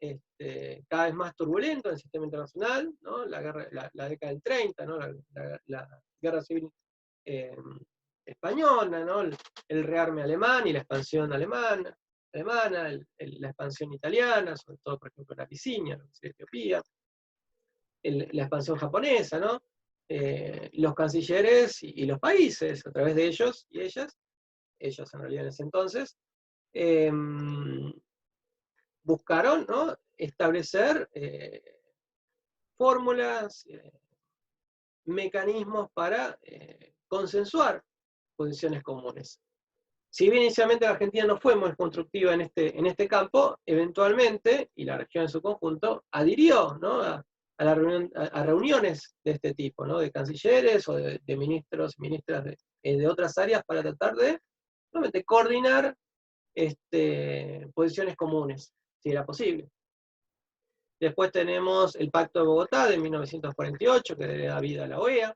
cada vez más turbulento en el sistema internacional, ¿no? La década del 30, ¿no? La guerra civil española, ¿no? El rearme alemán y la expansión alemana, la expansión italiana, sobre todo, por ejemplo, la Abisinia, Etiopía, la expansión japonesa, ¿no? Los cancilleres y los países, a través de ellos y ellas en realidad en ese entonces, buscaron, ¿no? Establecer fórmulas, mecanismos para consensuar posiciones comunes. Si bien inicialmente la Argentina no fue muy constructiva en este campo, eventualmente, y la región en su conjunto, adhirió, ¿no? a reuniones de este tipo, ¿no? De cancilleres o de ministros y ministras de otras áreas para tratar de realmente coordinar posiciones comunes, si era posible. Después tenemos el Pacto de Bogotá de 1948, que le da vida a la OEA.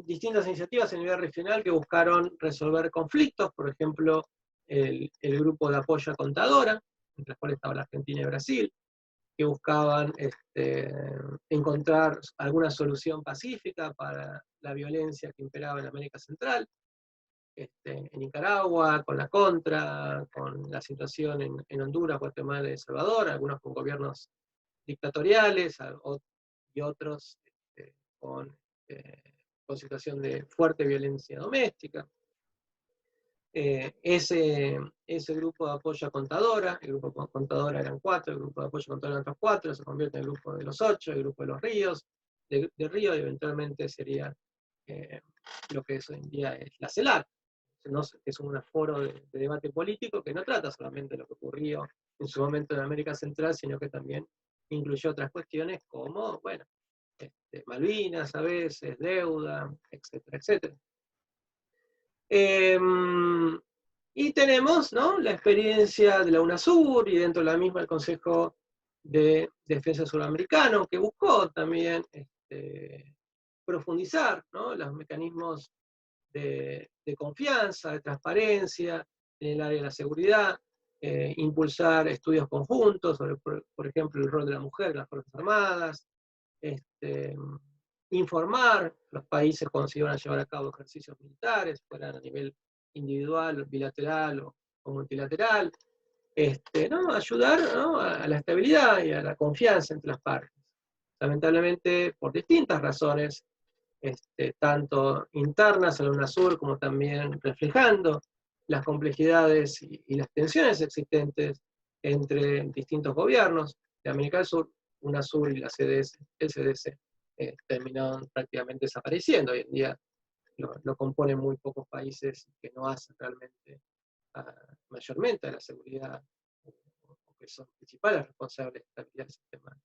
Distintas iniciativas a nivel regional que buscaron resolver conflictos, por ejemplo, el grupo de apoyo a Contadora, entre los cuales estaba la Argentina y Brasil, que buscaban encontrar alguna solución pacífica para la violencia que imperaba en América Central, en Nicaragua, con la Contra, con la situación en Honduras, Guatemala y El Salvador, algunos con gobiernos dictatoriales y otros con situación de fuerte violencia doméstica. Ese grupo de apoyo a Contadora, el grupo de Contadora eran 4, el grupo de apoyo a Contadora eran otros 4, se convierte en el grupo de los 8, el grupo de los Ríos, de Río, y eventualmente sería lo que hoy en día es la CELAC, que es un foro de debate político que no trata solamente de lo que ocurrió en su momento en América Central, sino que también incluyó otras cuestiones como, bueno, Malvinas a veces, deuda, etcétera, etcétera. Y tenemos, ¿no? La experiencia de la UNASUR y dentro de la misma el Consejo de Defensa Suramericano, que buscó también profundizar, ¿no? Los mecanismos de confianza, de transparencia en el área de la seguridad, impulsar estudios conjuntos sobre, por ejemplo, el rol de la mujer en las Fuerzas Armadas, informar los países cuando se iban a llevar a cabo ejercicios militares, fueran a nivel individual, bilateral o multilateral, ¿no? Ayudar, ¿no? a la estabilidad y a la confianza entre las partes. Lamentablemente, por distintas razones, tanto internas a la UNASUR como también reflejando las complejidades y las tensiones existentes entre distintos gobiernos de América del Sur, UNASUR y la CDS, el CDC, terminaron prácticamente desapareciendo. Hoy en día lo componen muy pocos países que no hacen realmente mayormente a la seguridad, o que son principales responsables de la estabilidad del sistema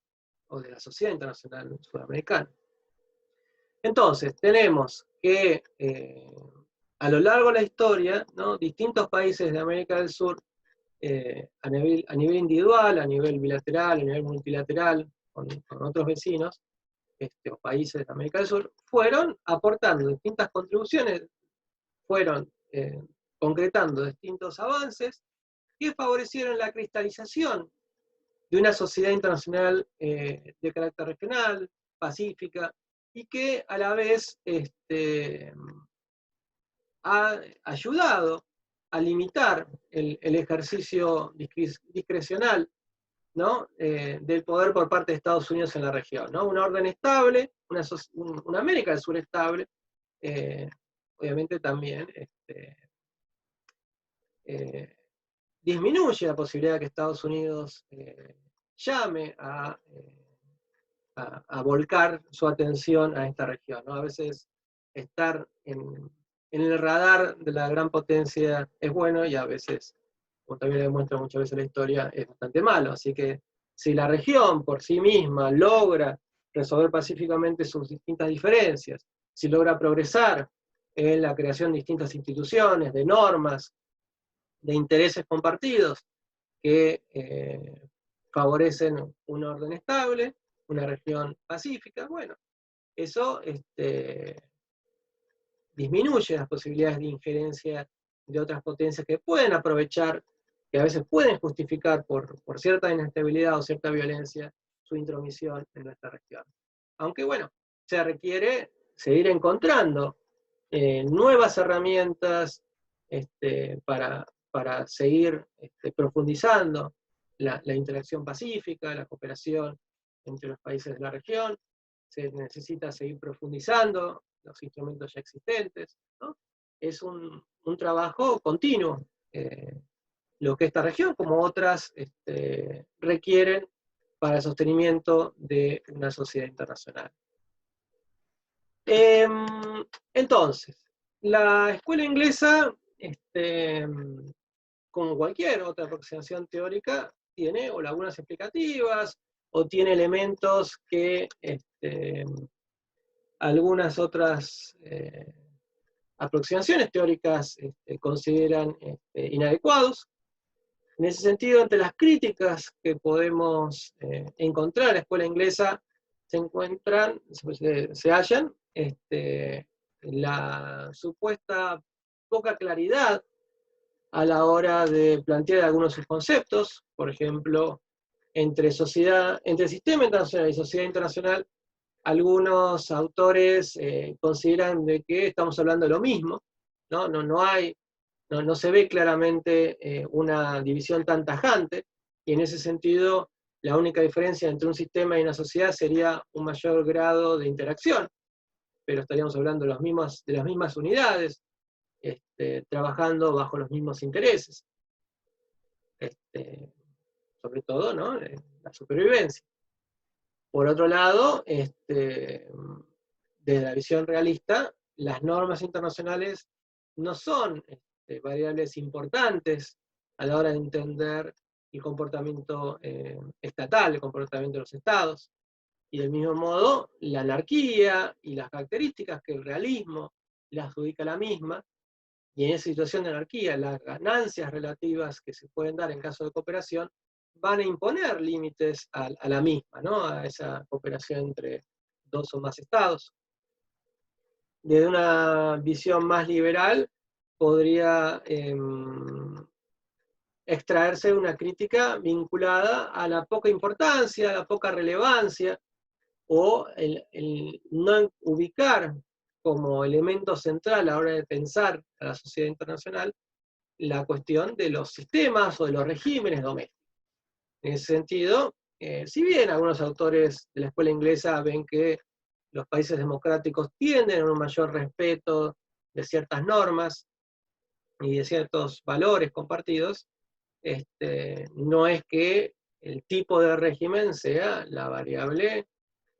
o de la sociedad internacional sudamericana. Entonces, tenemos que a lo largo de la historia, ¿no?, distintos países de América del Sur, a nivel individual, a nivel bilateral, a nivel multilateral, con otros vecinos, o países de América del Sur, fueron aportando distintas contribuciones, fueron concretando distintos avances que favorecieron la cristalización de una sociedad internacional de carácter regional, pacífica, y que a la vez ha ayudado a limitar el ejercicio discrecional, ¿no?, del poder por parte de Estados Unidos en la región, ¿no? Una orden estable, una América del Sur estable, obviamente también disminuye la posibilidad de que Estados Unidos llame a volcar su atención a esta región, ¿no? A veces estar en el radar de la gran potencia es bueno, y a veces, como también demuestra muchas veces la historia, es bastante malo. Así que si la región por sí misma logra resolver pacíficamente sus distintas diferencias, si logra progresar en la creación de distintas instituciones, de normas, de intereses compartidos que favorecen un orden estable, una región pacífica, bueno, eso disminuye las posibilidades de injerencia de otras potencias que pueden aprovechar, que a veces pueden justificar por cierta inestabilidad o cierta violencia su intromisión en nuestra región. Aunque bueno, se requiere seguir encontrando nuevas herramientas para seguir profundizando la interacción pacífica, la cooperación entre los países de la región. Se necesita seguir profundizando los instrumentos ya existentes, ¿no? Es un trabajo continuo, lo que esta región, como otras, requieren para el sostenimiento de una sociedad internacional. Entonces, la escuela inglesa, como cualquier otra aproximación teórica, tiene o lagunas explicativas, o tiene elementos que algunas otras aproximaciones teóricas consideran inadecuados. En ese sentido, entre las críticas que podemos encontrar en la escuela inglesa, se hallan la supuesta poca claridad a la hora de plantear algunos de sus conceptos. Por ejemplo, entre sistema internacional y sociedad internacional, algunos autores consideran de que estamos hablando de lo mismo, ¿no? No se ve claramente una división tan tajante, y en ese sentido la única diferencia entre un sistema y una sociedad sería un mayor grado de interacción, pero estaríamos hablando de las mismas unidades, trabajando bajo los mismos intereses, sobre todo, ¿no?, la supervivencia. Por otro lado, desde la visión realista, las normas internacionales no son variables importantes a la hora de entender el comportamiento estatal, el comportamiento de los estados. Y del mismo modo, la anarquía y las características que el realismo le adjudica a la misma, y en esa situación de anarquía, las ganancias relativas que se pueden dar en caso de cooperación van a imponer límites a la misma, ¿no?, a esa cooperación entre dos o más estados. Desde una visión más liberal, podría extraerse una crítica vinculada a la poca importancia, a la poca relevancia, o el no ubicar como elemento central a la hora de pensar a la sociedad internacional la cuestión de los sistemas o de los regímenes domésticos. En ese sentido, si bien algunos autores de la escuela inglesa ven que los países democráticos tienden a un mayor respeto de ciertas normas y de ciertos valores compartidos, no es que el tipo de régimen sea la variable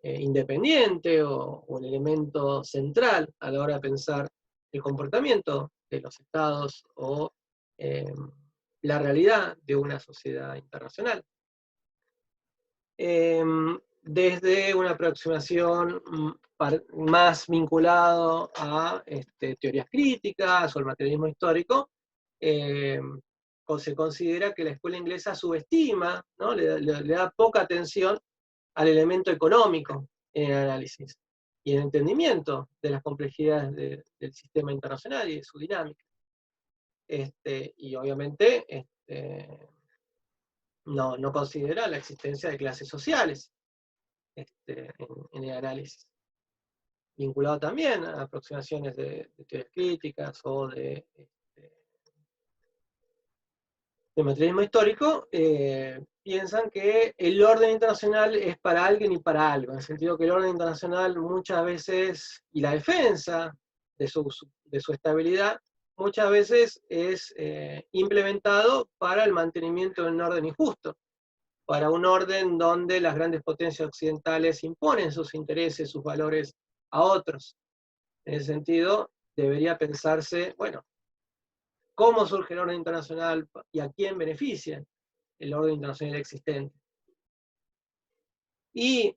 independiente o el elemento central a la hora de pensar el comportamiento de los estados o la realidad de una sociedad internacional. Desde una aproximación más vinculado a teorías críticas o el materialismo histórico, se considera que la escuela inglesa subestima, ¿no? le da poca atención al elemento económico en el análisis y en el entendimiento de las complejidades del sistema internacional y de su dinámica. Y obviamente no considera la existencia de clases sociales en el análisis, vinculado también a aproximaciones de teorías críticas o de materialismo histórico. Piensan que el orden internacional es para alguien y para algo, en el sentido que el orden internacional muchas veces, y la defensa de su estabilidad, muchas veces es implementado para el mantenimiento de un orden injusto, para un orden donde las grandes potencias occidentales imponen sus intereses, sus valores a otros. En ese sentido, debería pensarse, bueno, ¿cómo surge el orden internacional y a quién beneficia el orden internacional existente? Y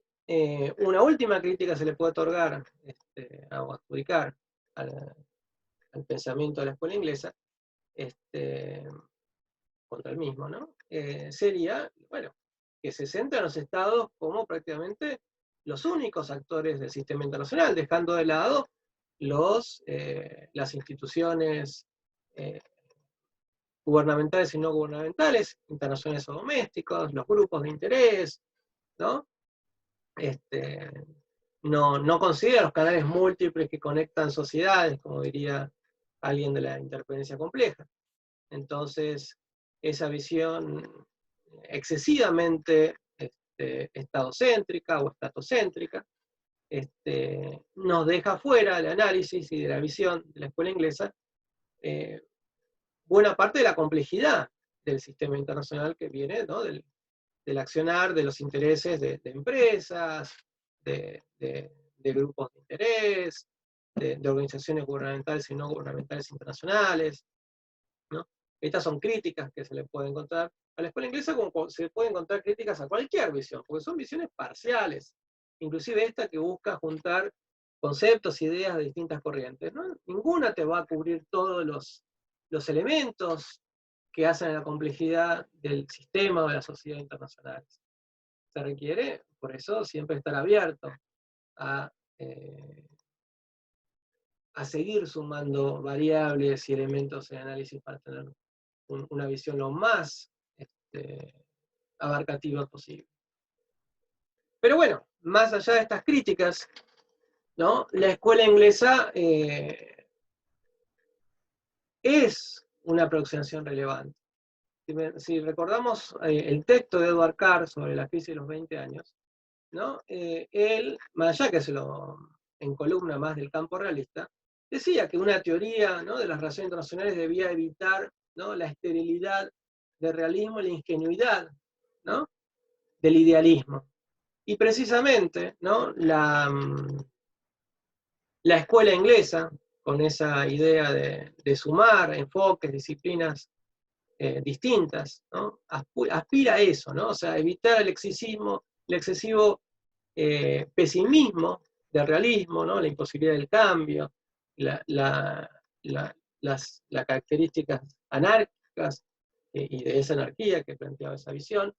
una última crítica se le puede otorgar o adjudicar al pensamiento de la escuela inglesa, contra el mismo, ¿no? Sería, bueno, que se centra en los estados como prácticamente los únicos actores del sistema internacional, dejando de lado las instituciones gubernamentales y no gubernamentales, internacionales o domésticos, los grupos de interés, ¿no? No considera los canales múltiples que conectan sociedades, como diría alguien de la interferencia compleja. Entonces, esa visión excesivamente estadocéntrica o estatocéntrica nos deja fuera del análisis y de la visión de la escuela inglesa buena parte de la complejidad del sistema internacional que viene, ¿no? del accionar, de los intereses de empresas, de grupos de interés, de organizaciones gubernamentales y no gubernamentales internacionales, ¿no? Estas son críticas que se le pueden encontrar a la escuela inglesa, como se pueden encontrar críticas a cualquier visión, porque son visiones parciales, inclusive esta que busca juntar conceptos, ideas de distintas corrientes, ¿no? Ninguna te va a cubrir todos los elementos que hacen la complejidad del sistema o de la sociedad internacional. Se requiere, por eso, siempre estar abierto a seguir sumando variables y elementos en análisis para tener una visión lo más abarcativa posible. Pero bueno, más allá de estas críticas, ¿no? La escuela inglesa es una aproximación relevante. Si recordamos el texto de Edward Carr sobre la crisis de los 20 años, ¿no? Él, más allá que se lo encolumna más del campo realista, decía que una teoría, ¿no?, de las relaciones internacionales debía evitar, ¿no?, la esterilidad del realismo y la ingenuidad, ¿no?, del idealismo. Y precisamente, ¿no?, la escuela inglesa, con esa idea de sumar enfoques, disciplinas distintas, ¿no?, aspira a eso, ¿no? O sea, evitar el excesivo pesimismo del realismo, ¿no?, la imposibilidad del cambio, las características anárquicas y de esa anarquía que planteaba esa visión,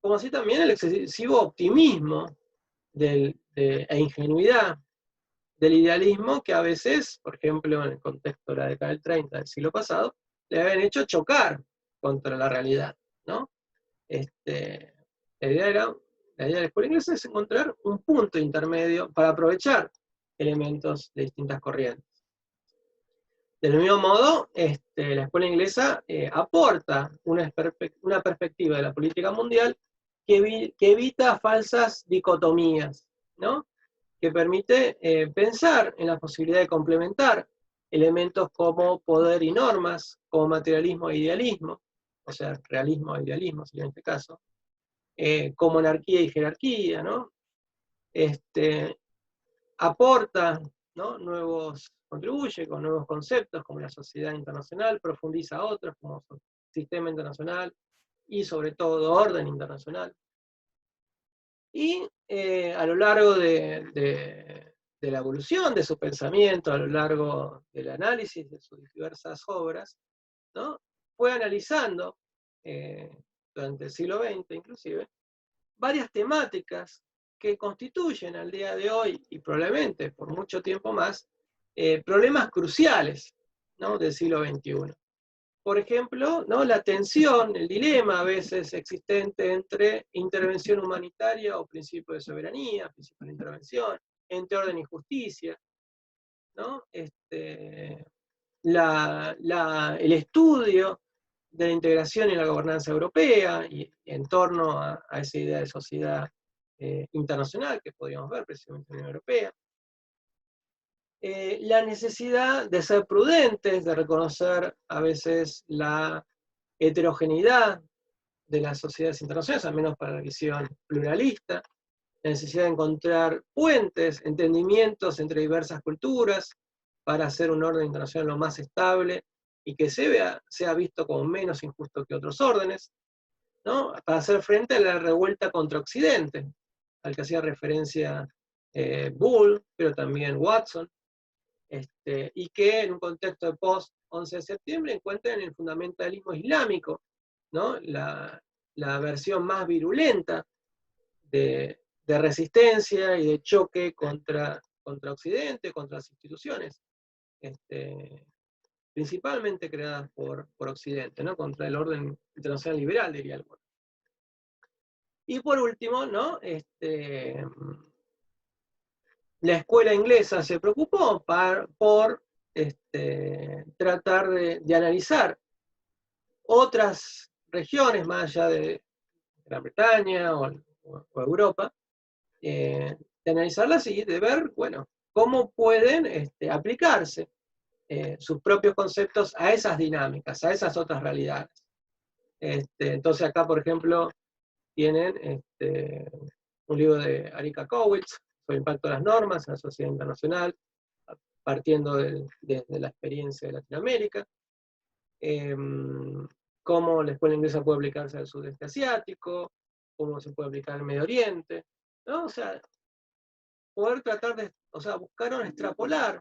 como así también el excesivo optimismo e ingenuidad del idealismo que a veces, por ejemplo, en el contexto de la década del 30 del siglo pasado, le habían hecho chocar contra la realidad, ¿no? La idea de la escuela inglesa es encontrar un punto intermedio para aprovechar elementos de distintas corrientes. Del mismo modo, la escuela inglesa aporta una perspectiva de la política mundial que evita falsas dicotomías, ¿no?, que permite pensar en la posibilidad de complementar elementos como poder y normas, como materialismo e idealismo, o sea, realismo e idealismo, sería en este caso, como anarquía y jerarquía, ¿no? Aporta ¿no? Contribuye con nuevos conceptos como la sociedad internacional, profundiza otros como sistema internacional y sobre todo orden internacional. Y a lo largo de la evolución de su pensamiento, a lo largo del análisis de sus diversas obras, ¿no? Fue analizando, durante el siglo XX inclusive, varias temáticas que constituyen al día de hoy, y probablemente por mucho tiempo más, problemas cruciales, ¿no? Del siglo XXI. Por ejemplo, ¿no? La tensión, el dilema a veces existente entre intervención humanitaria o principio de soberanía, principio de intervención, entre orden y justicia, ¿no? El estudio de la integración y la gobernanza europea y en torno a esa idea de sociedad internacional que podríamos ver precisamente en la Unión Europea. La necesidad de ser prudentes, de reconocer a veces la heterogeneidad de las sociedades internacionales, al menos para la visión pluralista, la necesidad de encontrar puentes, entendimientos entre diversas culturas para hacer un orden internacional lo más estable y que sea visto como menos injusto que otros órdenes, ¿no? Para hacer frente a la revuelta contra Occidente, al que hacía referencia Bull, pero también Watson, y que en un contexto de post-11 de septiembre encuentran el fundamentalismo islámico, ¿no? La versión más virulenta de resistencia y de choque contra Occidente, contra las instituciones, principalmente creadas por Occidente, ¿no? Contra el orden internacional liberal, diría alguno. Y por último, ¿no? La escuela inglesa se preocupó por tratar de analizar otras regiones más allá de Gran Bretaña o Europa, de analizarlas y de ver, bueno, cómo pueden aplicarse sus propios conceptos a esas dinámicas, a esas otras realidades. Entonces acá, por ejemplo, tienen un libro de Arika Kowitz sobre el impacto de las normas en la sociedad internacional, partiendo desde la experiencia de Latinoamérica, cómo la escuela inglesa puede aplicarse al sudeste asiático, cómo se puede aplicar al Medio Oriente, ¿no? O sea, poder tratar buscaron extrapolar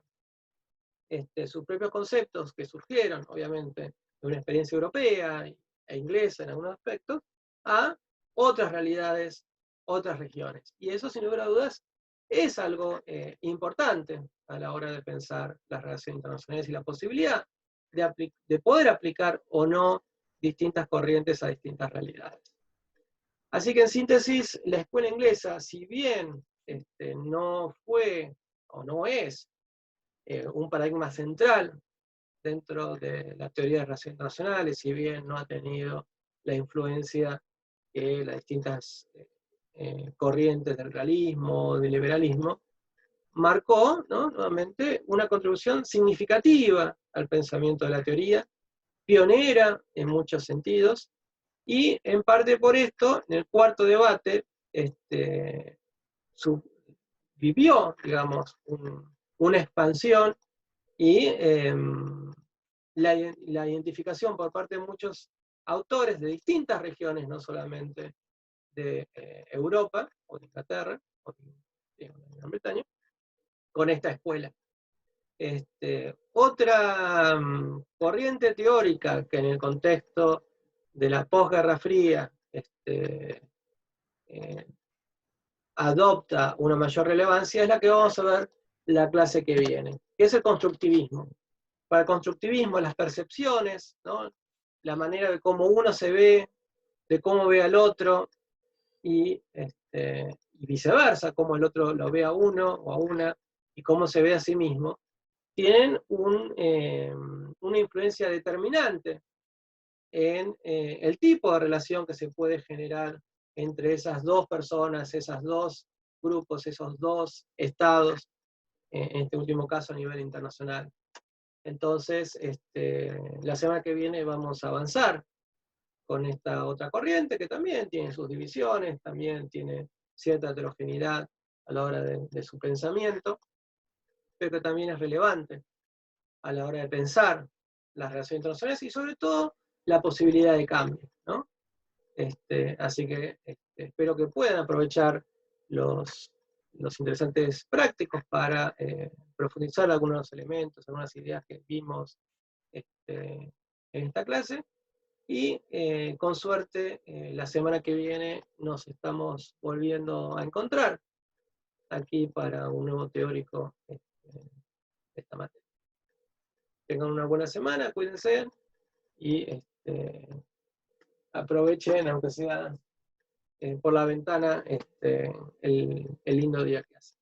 sus propios conceptos que surgieron, obviamente, de una experiencia europea e inglesa en algunos aspectos, a otras realidades, otras regiones. Y eso, sin lugar a dudas, es algo importante a la hora de pensar las relaciones internacionales y la posibilidad de poder aplicar o no distintas corrientes a distintas realidades. Así que en síntesis, la escuela inglesa, si bien no fue o no es un paradigma central dentro de la teoría de relaciones internacionales, si bien no ha tenido la influencia que las distintas corrientes del realismo, del liberalismo, marcó, ¿no? Nuevamente una contribución significativa al pensamiento de la teoría, pionera en muchos sentidos, y en parte por esto, en el cuarto debate, vivió, digamos, una expansión y la identificación por parte de muchos autores de distintas regiones, no solamente de Europa, o de Inglaterra, o de Gran Bretaña, con esta escuela. Otra corriente teórica que en el contexto de la posguerra fría adopta una mayor relevancia es la que vamos a ver la clase que viene, que es el constructivismo. Para el constructivismo, las percepciones, ¿no? La manera de cómo uno se ve, de cómo ve al otro, y viceversa, cómo el otro lo ve a uno o a una, y cómo se ve a sí mismo, tienen una influencia determinante en el tipo de relación que se puede generar entre esas dos personas, esos dos grupos, esos dos estados, en este último caso a nivel internacional. Entonces, la semana que viene vamos a avanzar con esta otra corriente que también tiene sus divisiones, también tiene cierta heterogeneidad a la hora de su pensamiento, pero que también es relevante a la hora de pensar las relaciones internacionales y sobre todo la posibilidad de cambio, ¿no? Así que espero que puedan aprovechar los interesantes prácticos para profundizar algunos de los elementos, algunas ideas que vimos en esta clase. Y con suerte, la semana que viene nos estamos volviendo a encontrar aquí para un nuevo teórico de esta materia. Tengan una buena semana, cuídense y aprovechen, aunque sea por la ventana, el lindo día que hace.